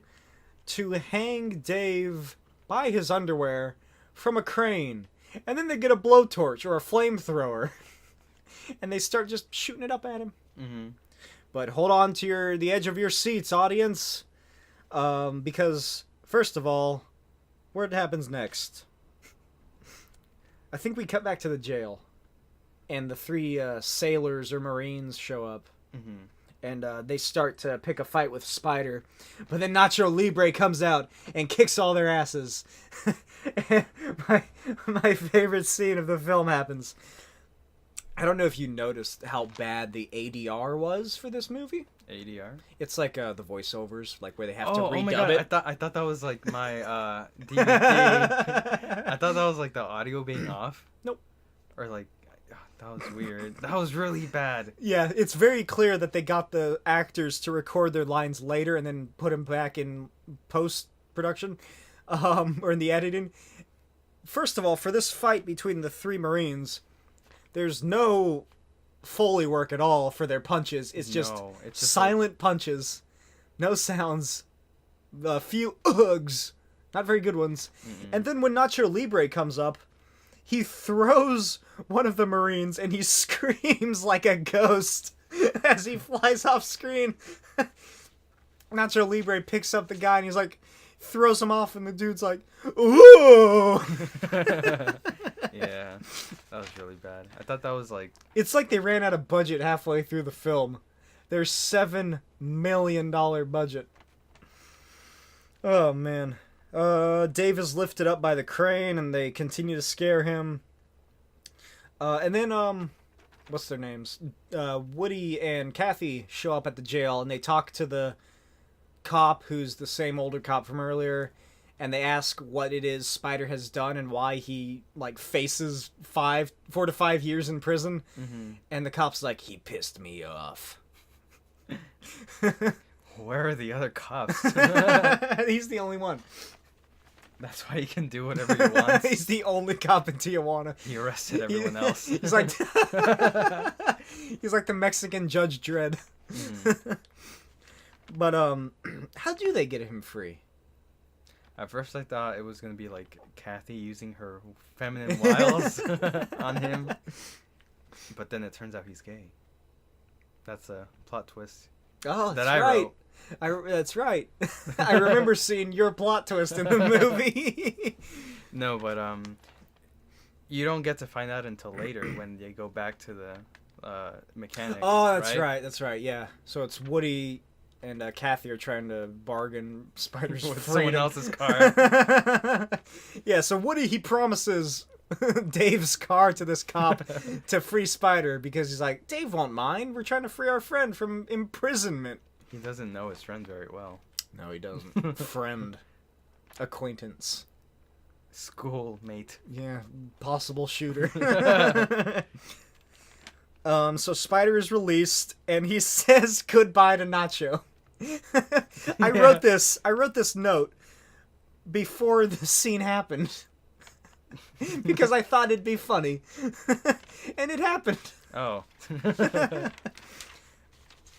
to hang Dave by his underwear from a crane. And then they get a blowtorch or a flamethrower. And they start just shooting it up at him. Mm-hmm. But hold on to the edge of your seats, audience. Because, first of all, what happens next? I think we cut back to the jail. And the three sailors or Marines show up. Mm-hmm. And they start to pick a fight with Spider. But then Nacho Libre comes out and kicks all their asses. my favorite scene of the film happens. I don't know if you noticed how bad the ADR was for this movie. ADR? It's like the voiceovers, like where they have to redub oh my God. it. I thought that was like my DVD. I thought that was like the audio being off. Nope. Or like, that was weird. That was really bad. Yeah, it's very clear that they got the actors to record their lines later and then put them back in post-production, or in the editing. First of all, for this fight between the three Marines, there's no Foley work at all for their punches. It's just silent punches, no sounds, a few ughs, not very good ones. Mm-mm. And then when Nacho Libre comes up, he throws one of the Marines and he screams like a ghost as he flies off screen. Nacho Libre picks up the guy and he's like, throws him off, and the dude's like, ooh! Yeah, that was really bad. I thought that was like... It's like they ran out of budget halfway through the film. Their $7 million budget. Oh, man. Dave is lifted up by the crane, and they continue to scare him. And then, what's their names? Woody and Kathy show up at the jail, and they talk to the cop, who's the same older cop from earlier, and they ask what it is Spider has done and why he, like, faces 4 to 5 years in prison. Mm-hmm. And the cop's like, he pissed me off. Where are the other cops? He's the only one. That's why he can do whatever he wants. He's the only cop in Tijuana. He arrested everyone else. He's like he's like the Mexican Judge Dredd. Mm. But how do they get him free? At first I thought it was going to be like Kathy using her feminine wiles on him. But then it turns out he's gay. That's a plot twist. Oh, that's right. That's right. I remember seeing your plot twist in the movie. No, but you don't get to find out until later when they go back to the mechanic. Oh, that's right. That's right. Yeah. So it's Woody and Kathy are trying to bargain Spider's with freedom. Someone else's car. Yeah. So Woody, he promises Dave's car to this cop to free Spider because he's like, Dave won't mind. We're trying to free our friend from imprisonment. He doesn't know his friend very well. No, he doesn't. Friend. Acquaintance. Schoolmate. Yeah, possible shooter. So Spider is released, and he says goodbye to Nacho. I wrote this note before the scene happened. Because I thought it'd be funny. And it happened. Oh.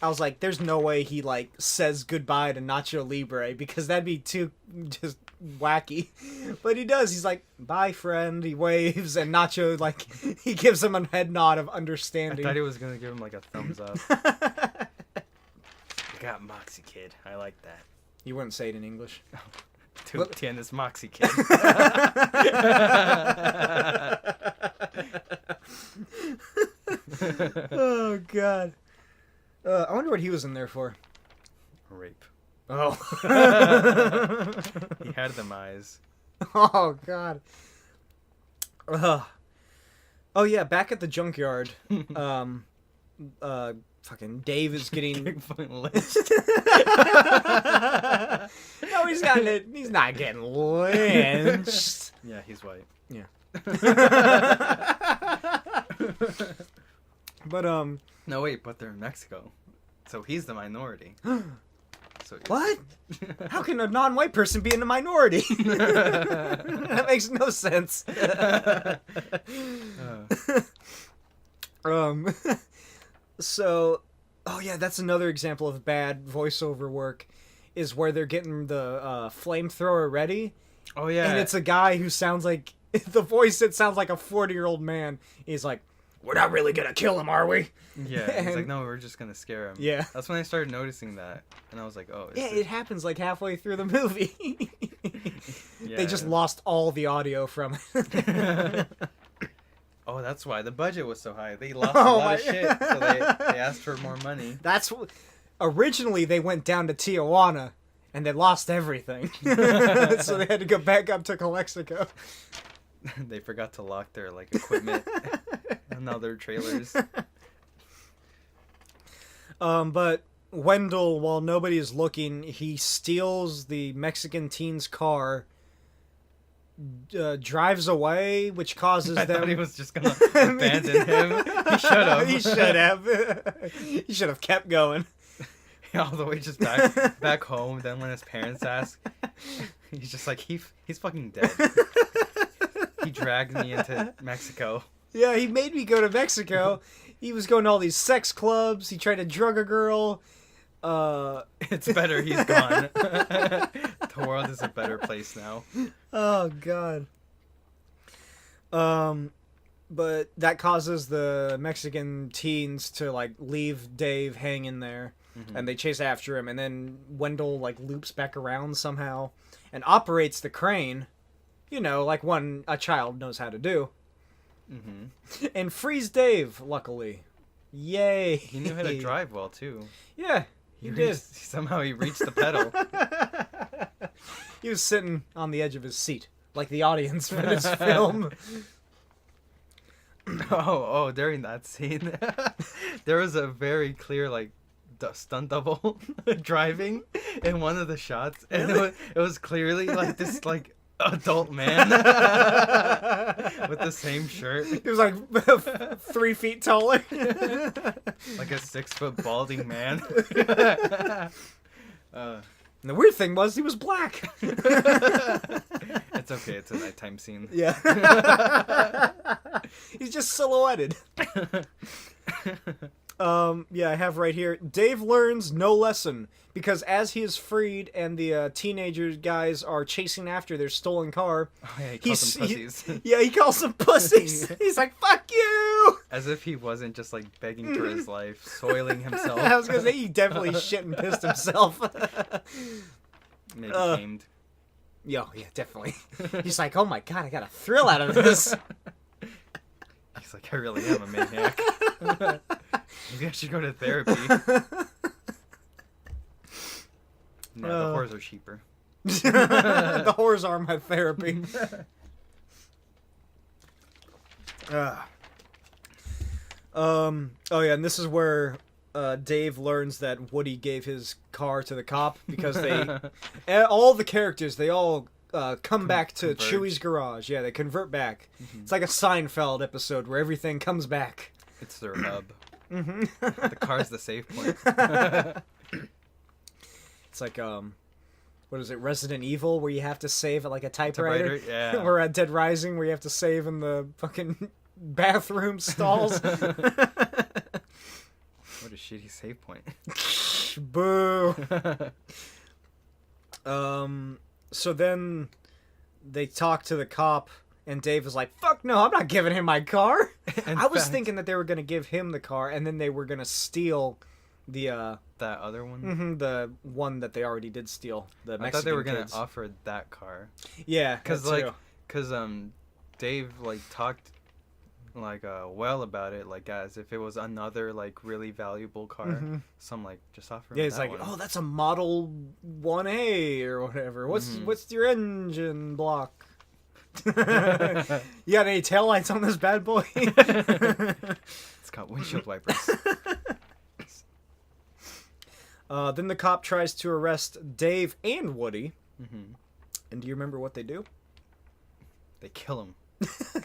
I was like, there's no way he, like, says goodbye to Nacho Libre, because that'd be too just wacky. But he does. He's like, bye, friend. He waves, and Nacho, like, he gives him a head nod of understanding. I thought he was going to give him, like, a thumbs up. I got Moxie Kid. I like that. You wouldn't say it in English. Tú tienes Moxie Kid. Oh God. I wonder what he was in there for. Rape. Oh. He had them eyes. Oh God. Oh yeah, back at the junkyard. Fucking Dave is getting. No, he's not getting lynched. Yeah, he's white. Yeah. But No, wait, but they're in Mexico, so he's the minority. So what? How can a non-white person be in the minority? That makes no sense. So, oh yeah, that's another example of bad voiceover work, is where they're getting the flamethrower ready. Oh yeah, And it's a guy who sounds like the voice. It sounds like a 40-year-old man. He's like, "We're not really gonna kill him, are we?" Yeah, he's like, "No, we're just gonna scare him." Yeah. That's when I started noticing that, and I was like, "Oh." Yeah, it happens like halfway through the movie. Yeah. They just lost all the audio from it. Oh, that's why the budget was so high. They lost Oh a lot my- of shit, so they asked for more money. Originally they went down to Tijuana, and they lost everything, so they had to go back up to Calexico. They forgot to lock their equipment and other trailers. But Wendell, while nobody is looking, he steals the Mexican teen's car, drives away, which causes I them. thought he was just gonna abandon him. He should have. He should have. He should have kept going. All the way just back home. Then when his parents ask, he's just like, he's fucking dead. He dragged me into Mexico. Yeah, he made me go to Mexico. He was going to all these sex clubs. He tried to drug a girl. It's better he's gone. The world is a better place now. Oh God. But that causes the Mexican teens to leave Dave hanging there, and they chase after him, and then Wendell loops back around somehow and operates the crane, like one a child knows how to do, and frees Dave. Luckily, yay! He knew how to drive well too. Yeah, he did. Somehow he reached the pedal. He was sitting on the edge of his seat, like the audience for this film. Oh, during that scene, there was a very clear, stunt double driving in one of the shots. And it was clearly, this, adult man with the same shirt. He was 3 feet taller. Like a 6-foot balding man. And the weird thing was he was black. It's okay, it's a nighttime scene. Yeah. He's just silhouetted. Yeah, I have right here. Dave learns no lesson because as he is freed and the teenager guys are chasing after their stolen car, Oh, yeah, he calls them pussies. he calls them pussies. He's like, "Fuck you!" As if he wasn't just begging for his life, soiling himself. I was gonna say he definitely shit and pissed himself. Maybe tamed. Yeah, definitely. He's like, "Oh my God, I got a thrill out of this." He's like, I really am a maniac. Maybe I should go to therapy. No, the whores are cheaper. The whores are my therapy. Oh yeah, and this is where Dave learns that Woody gave his car to the cop because all the characters, they all come back to converge. Chewie's garage. Yeah, they convert back. It's like a Seinfeld episode where everything comes back. It's their hub. The car's the save point. It's like what is it, Resident Evil, where you have to save at a typewriter? Yeah. Or at Dead Rising, where you have to save in the fucking bathroom stalls. What a shitty save point. Boo. So then they talk to the cop, and Dave is like, "Fuck no, I'm not giving him my car." I was thinking that they were gonna give him the car, and then they were gonna steal the that other one. the one that they already did steal. The Mexican I thought they were gonna kids. offer that car. Yeah, Because that too. Dave talked like well about it, like as if it was another like really valuable car. So I'm like, just offer him Yeah, he's that like, one. oh, that's a Model 1A or whatever. What's your engine block? You got any taillights on this bad boy? It's got windshield wipers. Then the cop tries to arrest Dave and Woody. And do you remember what they do? They kill him.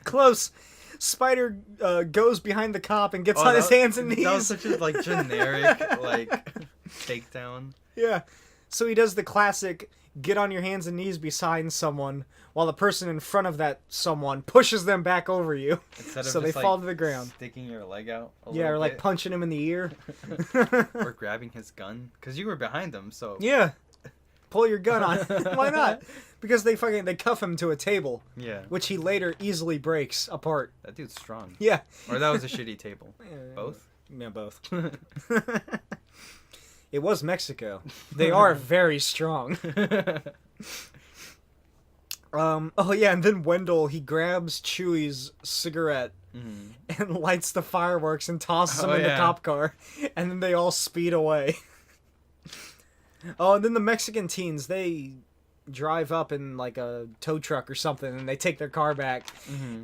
Close. Spider goes behind the cop and gets on his hands and knees. That was such a like generic like takedown. Yeah. So he does the classic get on your hands and knees beside someone while the person in front of that someone pushes them back over you. Instead of so just, they fall to the ground. Sticking your leg out Yeah, or like bit. punching him in the ear. Or grabbing his gun. Because you were behind him, so... Yeah. Pull your gun on. Why not? Because they cuff him to a table. Yeah. Which he later easily breaks apart. That dude's strong. Yeah. Or that was a shitty table. Both? Yeah, both. It was Mexico. They are very strong. Oh yeah, and then Wendell, he grabs Chewy's cigarette and lights the fireworks and tosses him in the cop car, and then they all speed away. Oh, and then the Mexican teens, they drive up in like a tow truck or something, and they take their car back.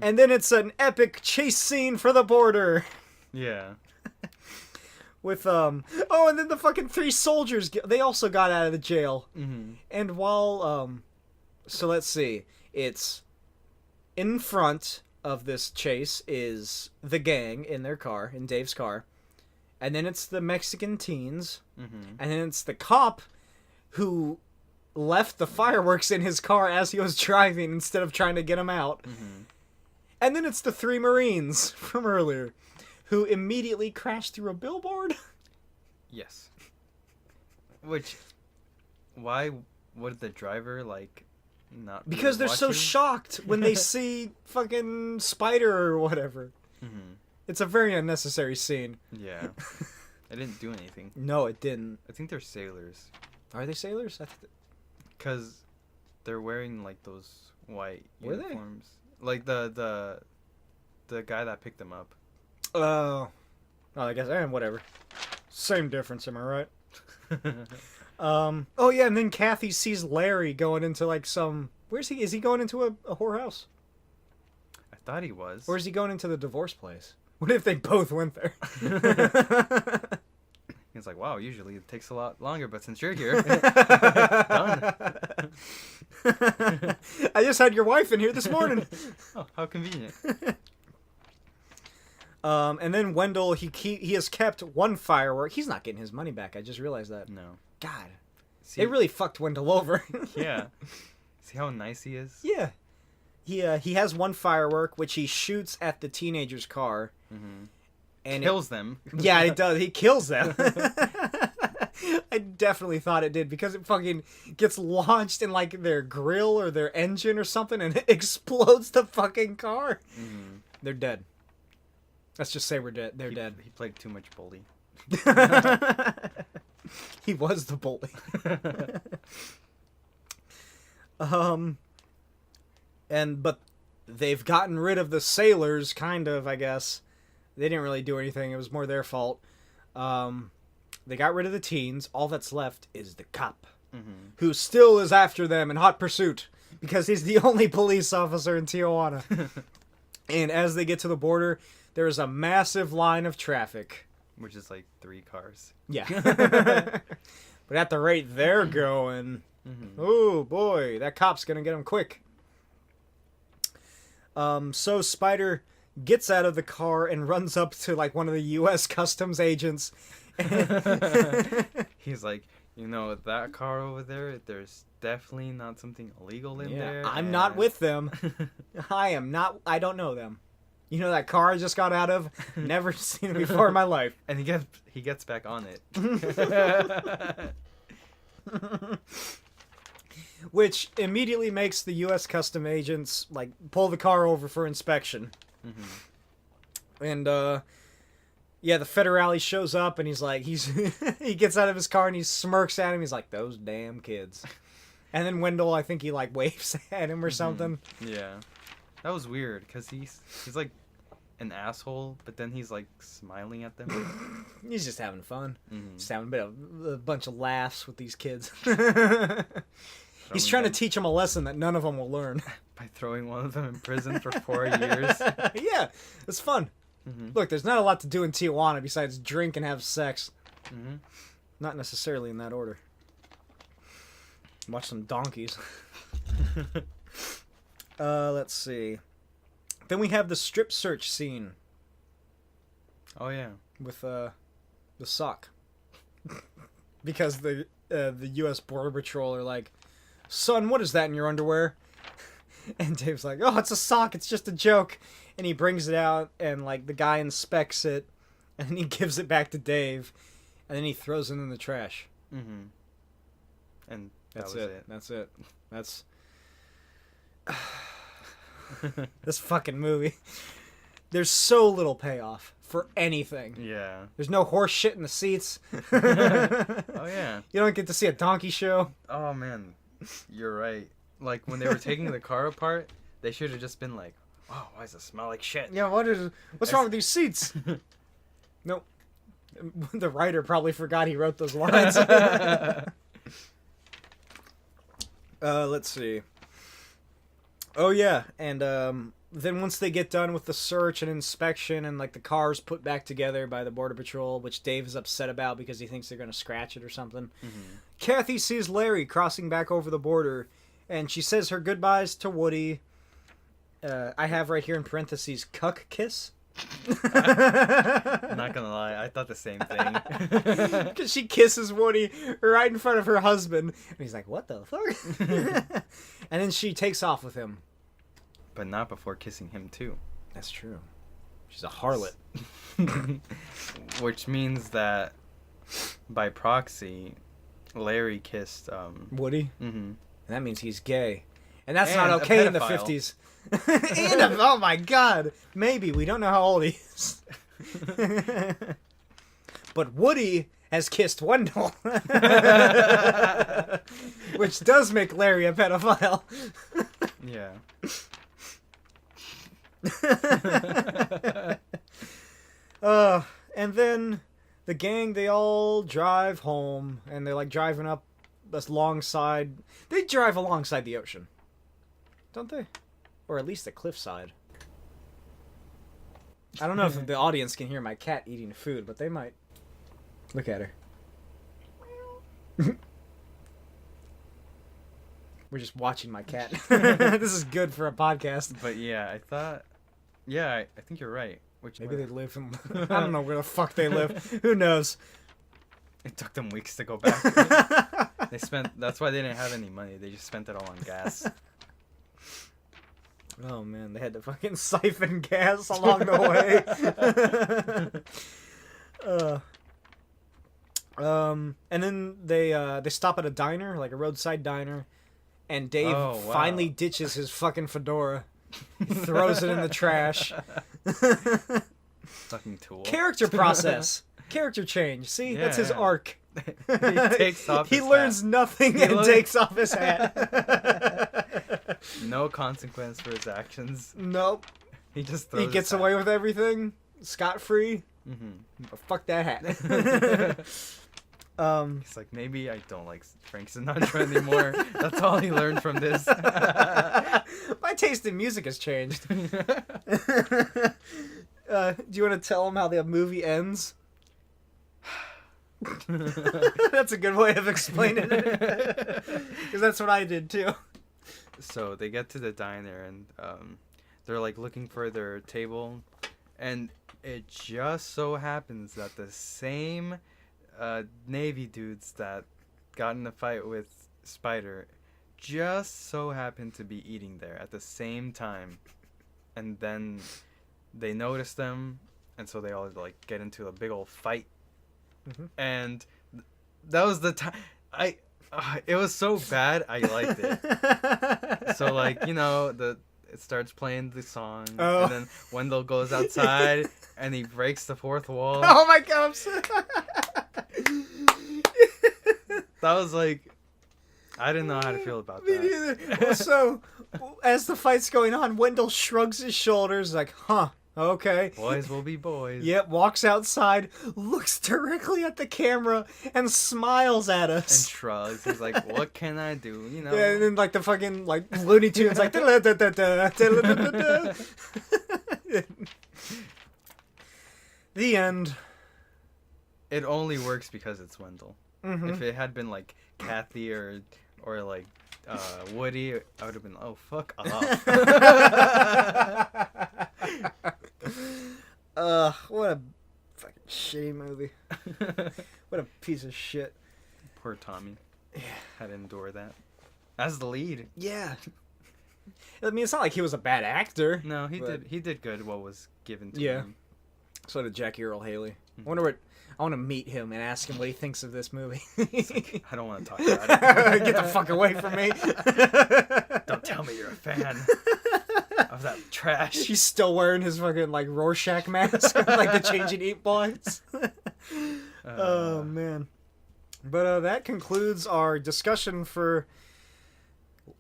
And then it's an epic chase scene for the border. Yeah. With and then the fucking 3 soldiers, they also got out of the jail. And while so let's see, it's in front of this chase is the gang in their car, in Dave's car, and then it's the Mexican teens, and then it's the cop who left the fireworks in his car as he was driving instead of trying to get him out, and then it's the 3 Marines from earlier who immediately crashed through a billboard. Yes. Which, why would the driver, like, not be Because they're so watching? shocked when they see fucking Spider or whatever. It's a very unnecessary scene. Yeah. It didn't do anything. No, it didn't. I think they're sailors. Are they sailors? Because they're wearing, like, those white Were they? uniforms. Like, the guy that picked them up. Oh, I guess, whatever. Same difference, am I right? Oh yeah, and then Kathy sees Larry going into like some... Where's he? Is he going into a whorehouse? I thought he was. Or is he going into the divorce place? What if they both went there? He's like, wow, usually it takes a lot longer, but since you're here, done. I just had your wife in here this morning. Oh, how convenient. And then Wendell, he has kept 1 firework. He's not getting his money back. I just realized that. No. God. See, They really fucked Wendell over. Yeah. See how nice he is? Yeah. He has 1 firework, which he shoots at the teenager's car. And Kills them. Yeah, it does. He kills them. I definitely thought it did, because it fucking gets launched in like their grill or their engine or something, and it explodes the fucking car. They're dead. Let's just say they're dead. He played too much bully. He was the bully. But they've gotten rid of the sailors, kind of, I guess. They didn't really do anything. It was more their fault. They got rid of the teens. All that's left is the cop, who still is after them in hot pursuit, because he's the only police officer in Tijuana. And as they get to the border, there is a massive line of traffic. Which is like 3 cars. Yeah. But at the rate they're going, oh boy, that cop's gonna get him quick. So Spider gets out of the car and runs up to like one of the U.S. Customs agents. He's like, that car over there, there's definitely not something illegal in there. I'm not with them. I am not. I don't know them. You know that car I just got out of? Never seen it before in my life. And he gets back on it. Which immediately makes the U.S. Custom agents like pull the car over for inspection. And the federale shows up and he's like, he gets out of his car and he smirks at him. He's like, those damn kids. And then Wendell, I think he like waves at him or something. Yeah. That was weird, because he's like an asshole, but then he's like smiling at them. He's just having fun. Mm-hmm. Just having a bunch of laughs with these kids. He's Throwing trying to them- teach them a lesson that none of them will learn. by throwing one of them in prison for 4 years. Yeah, it's fun. Mm-hmm. Look, there's not a lot to do in Tijuana besides drink and have sex. Mm-hmm. Not necessarily in that order. Watch some donkeys. Let's see. Then we have the strip search scene Oh yeah. with the sock. Because the U.S. Border Patrol are like, "Son, what is that in your underwear?" And Dave's like, "Oh, it's a sock. It's just a joke." And he brings it out, and like the guy inspects it, and then he gives it back to Dave, and then he throws it in the trash. Mm-hmm. And That's that was it. That's it. That's this fucking movie. There's so little payoff for anything. Yeah. There's no horse shit in the seats. Oh yeah. You don't get to see a donkey show. Oh man, you're right. Like when they were taking the car apart, they should have just been like, "Oh, why does it smell like shit?" Yeah, what's wrong with these seats? Nope. The writer probably forgot he wrote those lines. Let's see. Oh yeah, and then once they get done with the search and inspection and like the car's put back together by the Border Patrol, which Dave is upset about because he thinks they're going to scratch it or something. Mm-hmm. Kathy sees Larry crossing back over the border, and she says her goodbyes to Woody. I have right here in parentheses, cuck kiss. I'm not gonna lie, I thought the same thing. Because she kisses Woody right in front of her husband. And he's like, "What the fuck?" And then she takes off with him. But not before kissing him too. That's true. She's a harlot. Which means that by proxy, Larry kissed Woody? mm-hmm. And that means he's gay. And that's And not a okay in the pedophile. 50s. Oh my god. Maybe. We don't know how old he is. But Woody has kissed Wendell. Which does make Larry a pedophile. Yeah. And then the gang, they all drive home, and they're like driving up this alongside. They drive alongside the ocean, don't they? Or at least the cliffside. I don't know if the audience can hear my cat eating food, but they might. Look at her. We're just watching my cat. This is good for a podcast. But yeah, I think you're right. Which Maybe they live in... I don't know where the fuck they live. Who knows? It took them weeks to go back. That's why they didn't have any money. They just spent it all on gas. Oh man, they had to fucking siphon gas along the way. And then they stop at a diner, like a roadside diner, and Dave finally ditches his fucking fedora. He throws it in the trash. Fucking tool. Character process. Character change. See, that's his arc. He takes off He his learns hat. nothing and takes off his hat. No consequence for his actions. Nope. He just throws He gets his hat. away with everything. Scot-free. Mm-hmm. But fuck that hat. He's like, maybe I don't like Frank Sinatra anymore. That's all he learned from this. My taste in music has changed. Do you want to tell him how the movie ends? That's a good way of explaining it. Because that's what I did too. So they get to the diner and they're like looking for their table, and it just so happens that the same Navy dudes that got in a fight with Spider just so happen to be eating there at the same time, and then they notice them, and so they all like get into a big old fight. Mm-hmm. And that was the time it was so bad I liked it. So like, you know, it starts playing the song, and then Wendell goes outside and he breaks the fourth wall. Oh my god, I'm so... That was like, I didn't know how to feel about Me that. neither. Well, so, as the fight's going on, Wendell shrugs his shoulders like, huh, Okay. Boys will be boys. Yep, walks outside, looks directly at the camera, and smiles at And us. shrugs. He's like, what can I do? You know? Yeah, and then like the fucking like Looney Tunes like da-da-da-da-da, da-da-da-da-da. The end. It only works because it's Wendell. Mhm. If it had been like Kathy or like Woody, I would have been, oh, fuck off. What a fucking shitty movie. What a piece of shit. Poor Tommy. Had to endure that. As the lead. Yeah. I mean, it's not like he was a bad actor. No, but- he did good what was given to Yeah. him. So did Jackie Earle Haley. I want to meet him and ask him what he thinks of this movie. I don't want to talk about it. Get the fuck away from me. Don't tell me you're a fan of that trash. He's still wearing his fucking like Rorschach mask, like the changing ink points. Oh man. But that concludes our discussion for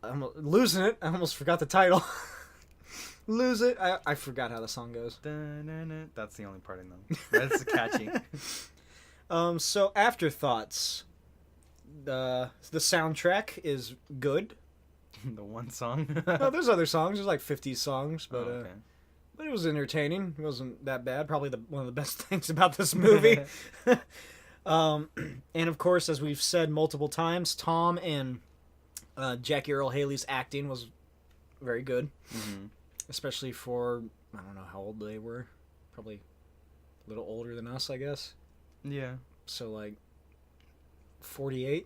I'm losing it. I almost forgot the title. Lose it. I forgot how the song goes. That's the only part I know. That's catchy. So afterthoughts. The soundtrack is good. The one song. No, there's other songs. There's like 50 songs, but okay. but it was entertaining. It wasn't that bad. Probably one of the best things about this movie. And of course, as we've said multiple times, Tom and Jackie Earle Haley's acting was very good, especially for I don't know how old they were. Probably a little older than us, I guess. Yeah. So like 48.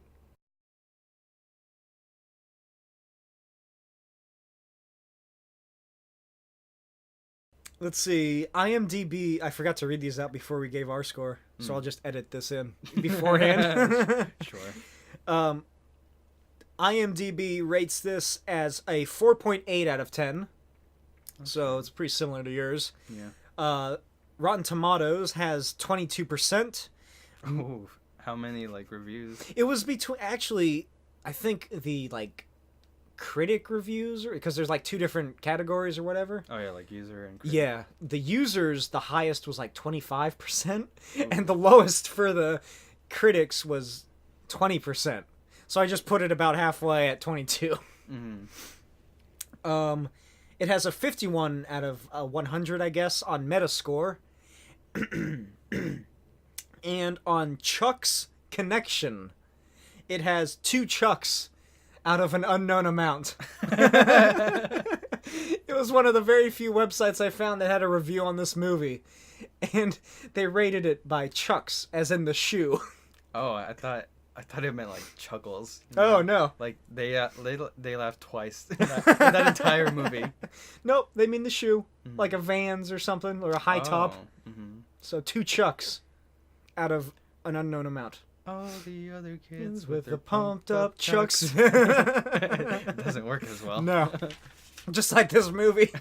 Let's see. IMDb. I forgot to read these out before we gave our score, so I'll just edit this in beforehand. Sure. IMDb rates this as a 4.8 out of 10. So it's pretty similar to yours. Yeah. Rotten Tomatoes has 22%. Ooh, how many like reviews? It was between actually I think the like critic reviews because there's like two different categories or whatever. Oh yeah, like user and critic. Yeah, the users the highest was like 25% and the lowest for the critics was 20%. So I just put it about halfway at 22. It has a 51 out of 100, I guess, on Metascore. And on Chuck's Connection, it has 2 Chucks out of an unknown amount. It was one of the very few websites I found that had a review on this movie. And they rated it by Chucks, as in the shoe. Oh, I thought it meant like chuckles. Oh, no. Like they laughed twice in that entire movie. Nope, they mean the shoe. Like a Vans or something, or a high top. So 2 Chucks out of an unknown amount. All the other kids With the pumped up Chucks. It doesn't work as well. No. Just like this movie.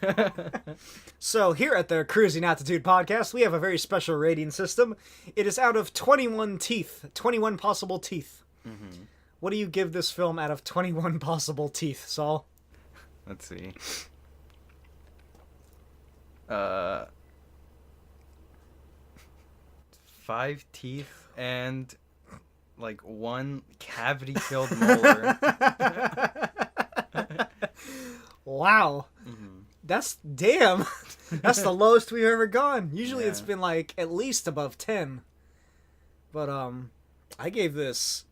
So here at the Cruising Altitude podcast, we have a very special rating system. It is out of 21 teeth. 21 possible teeth. What do you give this film out of 21 possible teeth, Saul? Let's see. 5 teeth and like 1 cavity-filled molar. Wow. That's damn. That's the lowest we've ever gone. Usually it's Yeah. been like at least above 10. But I gave this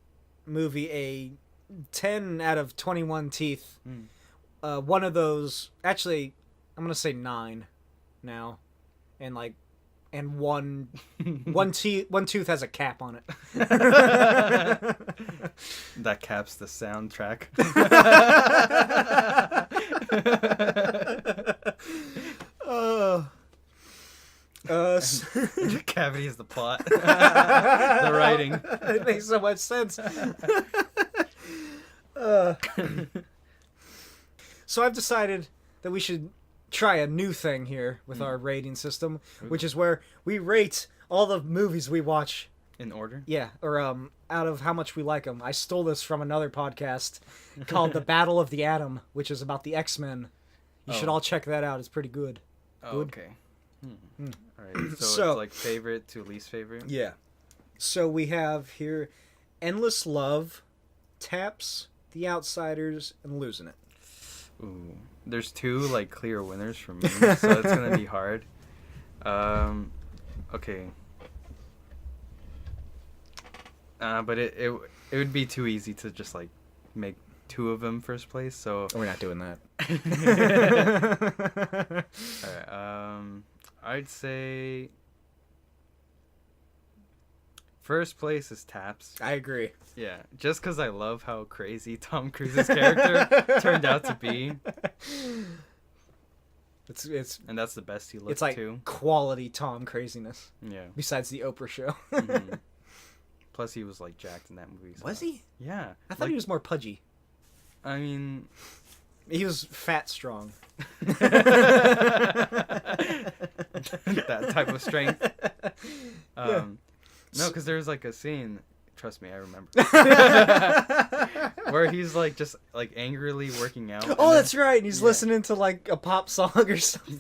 movie a 10 out of 21 teeth. One of those, actually, I'm going to say 9 now. And one tooth has a cap on it. That caps the soundtrack. The cavity is the plot. The writing. It makes so much sense. So I've decided that we should try a new thing here with our rating system, which is where we rate all the movies we watch. In order? Yeah, or out of how much we like them. I stole this from another podcast called The Battle of the Atom, which is about the X-Men. You should all check that out. It's pretty good. Oh, okay. All right. So, So- it's like favorite to least favorite. Yeah. So we have here Endless Love, Taps, The Outsiders, and Losing It. Ooh. There's two like clear winners for me, so it's gonna be hard. Okay. But it would be too easy to just like make two of them first place. So We're not doing that. alright, I'd say first place is Taps. I agree. Yeah, just because I love how crazy Tom Cruise's character turned out to be, It's and that's the best he looked it's like too. quality Tom craziness. Yeah. Besides the Oprah show. Mhm. Plus, he was like jacked in that movie. So. Was he? Yeah. I thought he was more pudgy. I mean, He was fat strong. that type of strength. Yeah. No, because there's like a scene. Trust me, I remember. Where he's like just like angrily working out. Oh, that's right. And he's listening to like a pop song or something.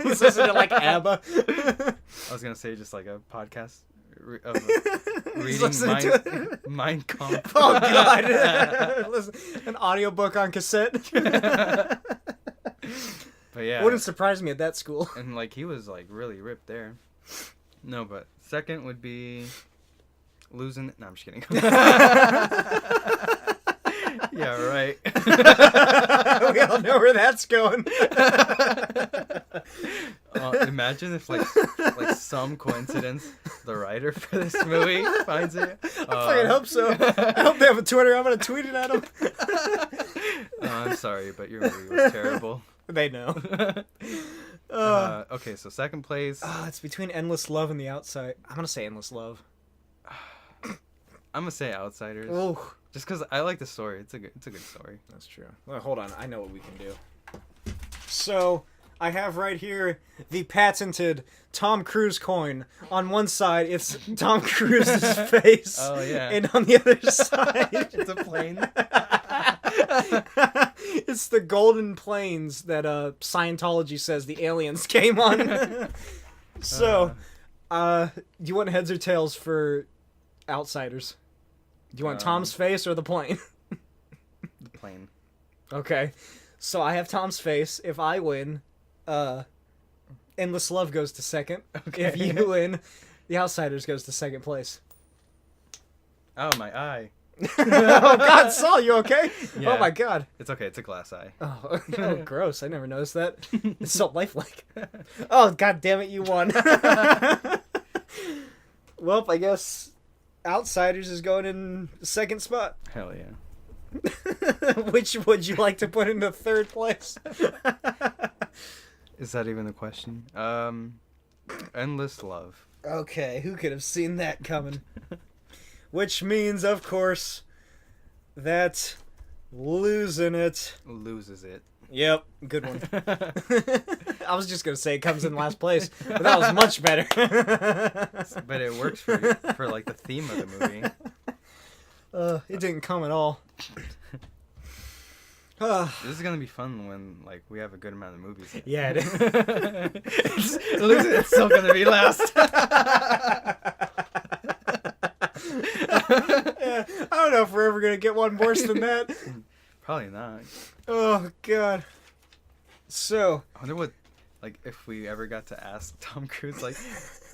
He's listening to like ABBA. I was gonna say just like a podcast of He's reading listening to Mein Kampf. Oh God! Listen, an audiobook on cassette. But yeah, Wouldn't surprise me at that school. and like he was like really ripped there. No, but second would be losing. No, I'm just kidding. Yeah, right. We all know where that's going. Imagine if like some coincidence the writer for this movie finds it. I fucking hope so. I hope they have a Twitter. I'm gonna tweet it at them. I'm sorry, but your movie was terrible. They know. Okay, so second place. It's between Endless Love and The Outside. I'm gonna say Endless Love. I'm gonna say Outsiders. Oh, Just because I like the story. It's a good story. that's true. Well, hold on. I know what we can do. So, I have right here the patented Tom Cruise coin. On one side, it's Tom Cruise's face. Oh, yeah. And on the other side, It's a plane. it's the golden planes that Scientology says the aliens came on. So, do you want heads or tails for Outsiders? Do you want Tom's face or the plane? The plane. Okay. So I have Tom's face. If I win, Endless Love goes to second. Okay. If you win, The Outsiders goes to second place. Oh, my eye. Oh God, Saul, you okay? Yeah. Oh my God. It's okay. It's a glass eye. Oh, oh, gross. I never noticed that. It's so lifelike. Oh, God damn it, you won. Well, I guess Outsiders is going in second spot. Hell yeah. Which would you like to put into third place? Is that even a question? Endless Love. Okay, who could have seen that coming? Which means, of course, that Losing It. Loses it. Yep, good one. I was just gonna say it comes in last place, but that was much better. But it works for like the theme of the movie. It didn't come at all. This is gonna be fun when like we have a good amount of movies. Yeah, it is. It's still gonna be last. Yeah, I don't know if we're ever gonna get one worse than that. Probably not. Oh God. So I wonder what, like, if we ever got to ask Tom Cruise,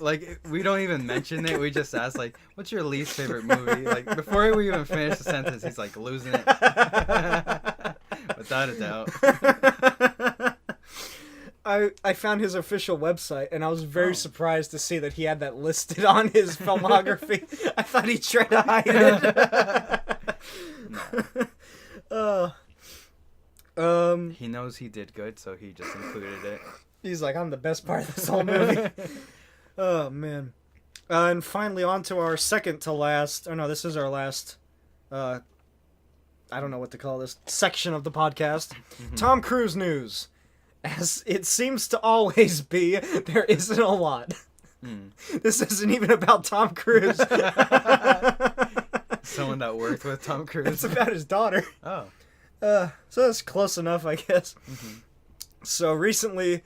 like we don't even mention it. We just ask, like, what's your least favorite movie? Like, before we even finish the sentence, he's like losing it. Without a doubt. I found his official website, and I was very surprised to see that he had that listed on his filmography. I thought he tried to hide it. He knows he did good, so he just included it. He's like, I'm the best part of this whole movie. Oh, man. And finally, on to our second to last. Oh, no, this is our last. I don't know what to call this section of the podcast. Tom Cruise news. As it seems to always be, there isn't a lot. This isn't even about Tom Cruise. Someone that worked with Tom Cruise. It's about his daughter. Oh. So that's close enough, I guess. So recently,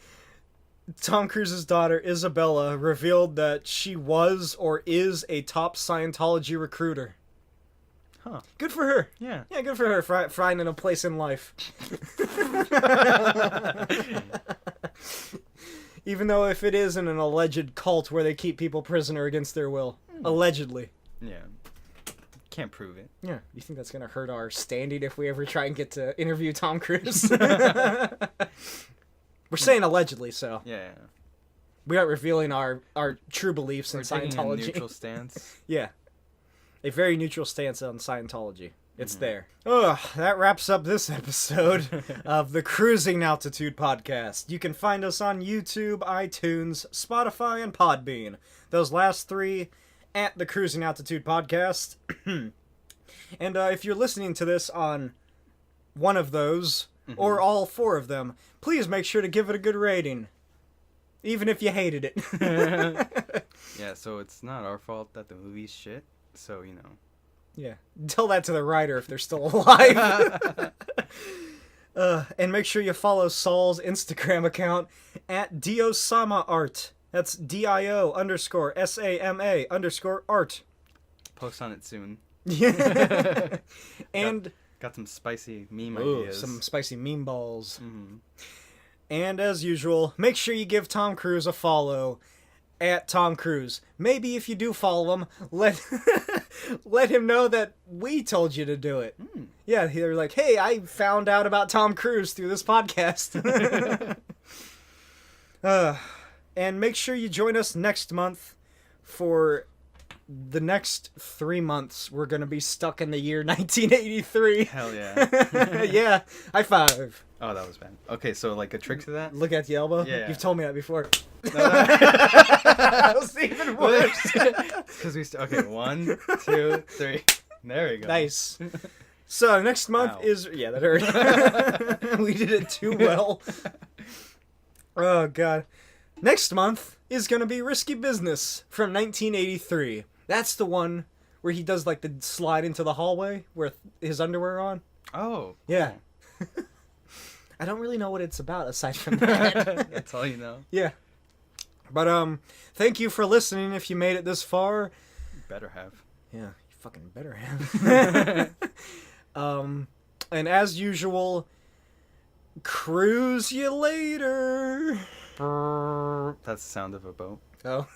Tom Cruise's daughter, Isabella, revealed that she was or is a top Scientology recruiter. Huh. Good for her. Yeah. Yeah, good for her, finding a place in life. Even though if it is in an alleged cult where they keep people prisoner against their will. Allegedly. Yeah. Can't prove it. Yeah. You think that's going to hurt our standing if we ever try and get to interview Tom Cruise? We're saying allegedly, so. Yeah. We aren't revealing our true beliefs in We're taking Scientology. a neutral stance. Yeah. A very neutral stance on Scientology. It's there. Ugh, that wraps up this episode of the Cruising Altitude podcast. You can find us on YouTube, iTunes, Spotify, and PodBean. Those last 3 at the Cruising Altitude podcast. And if you're listening to this on one of those, or all 4 of them, please make sure to give it a good rating. Even if you hated it. Yeah, so it's not our fault that the movie's shit. So, you know. Yeah. Tell that to the writer if they're still alive. And make sure you follow Saul's Instagram account at diosama_art. That's DIO_SAMA_art. Post on it soon. And Got some spicy meme ooh, ideas. some spicy meme balls. Mm-hmm. And as usual, make sure you give Tom Cruise a follow at Tom Cruise. Maybe if you do follow him, let him know that we told you to do it. Yeah, they're like, hey, I found out about Tom Cruise through this podcast. And make sure you join us next month for the next 3 months. We're going to be stuck in the year 1983. Hell yeah. Yeah, high five. Oh, that was bad. Okay, so like a trick to that? Look at the elbow. Yeah. You've told me that before. No, That was even worse. Because okay, 1, 2, 3. There we go. Nice. So next month Ow. is that hurt. We did it too well. Oh god. Next month is gonna be Risky Business from 1983. That's the one where he does like the slide into the hallway with his underwear on. Oh. Yeah. I don't really know what it's about aside from that. That's all you know. Yeah. But thank you for listening if you made it this far. Better have. Yeah, you fucking better have. And as usual, cruise you later. That's the sound of a boat. Oh.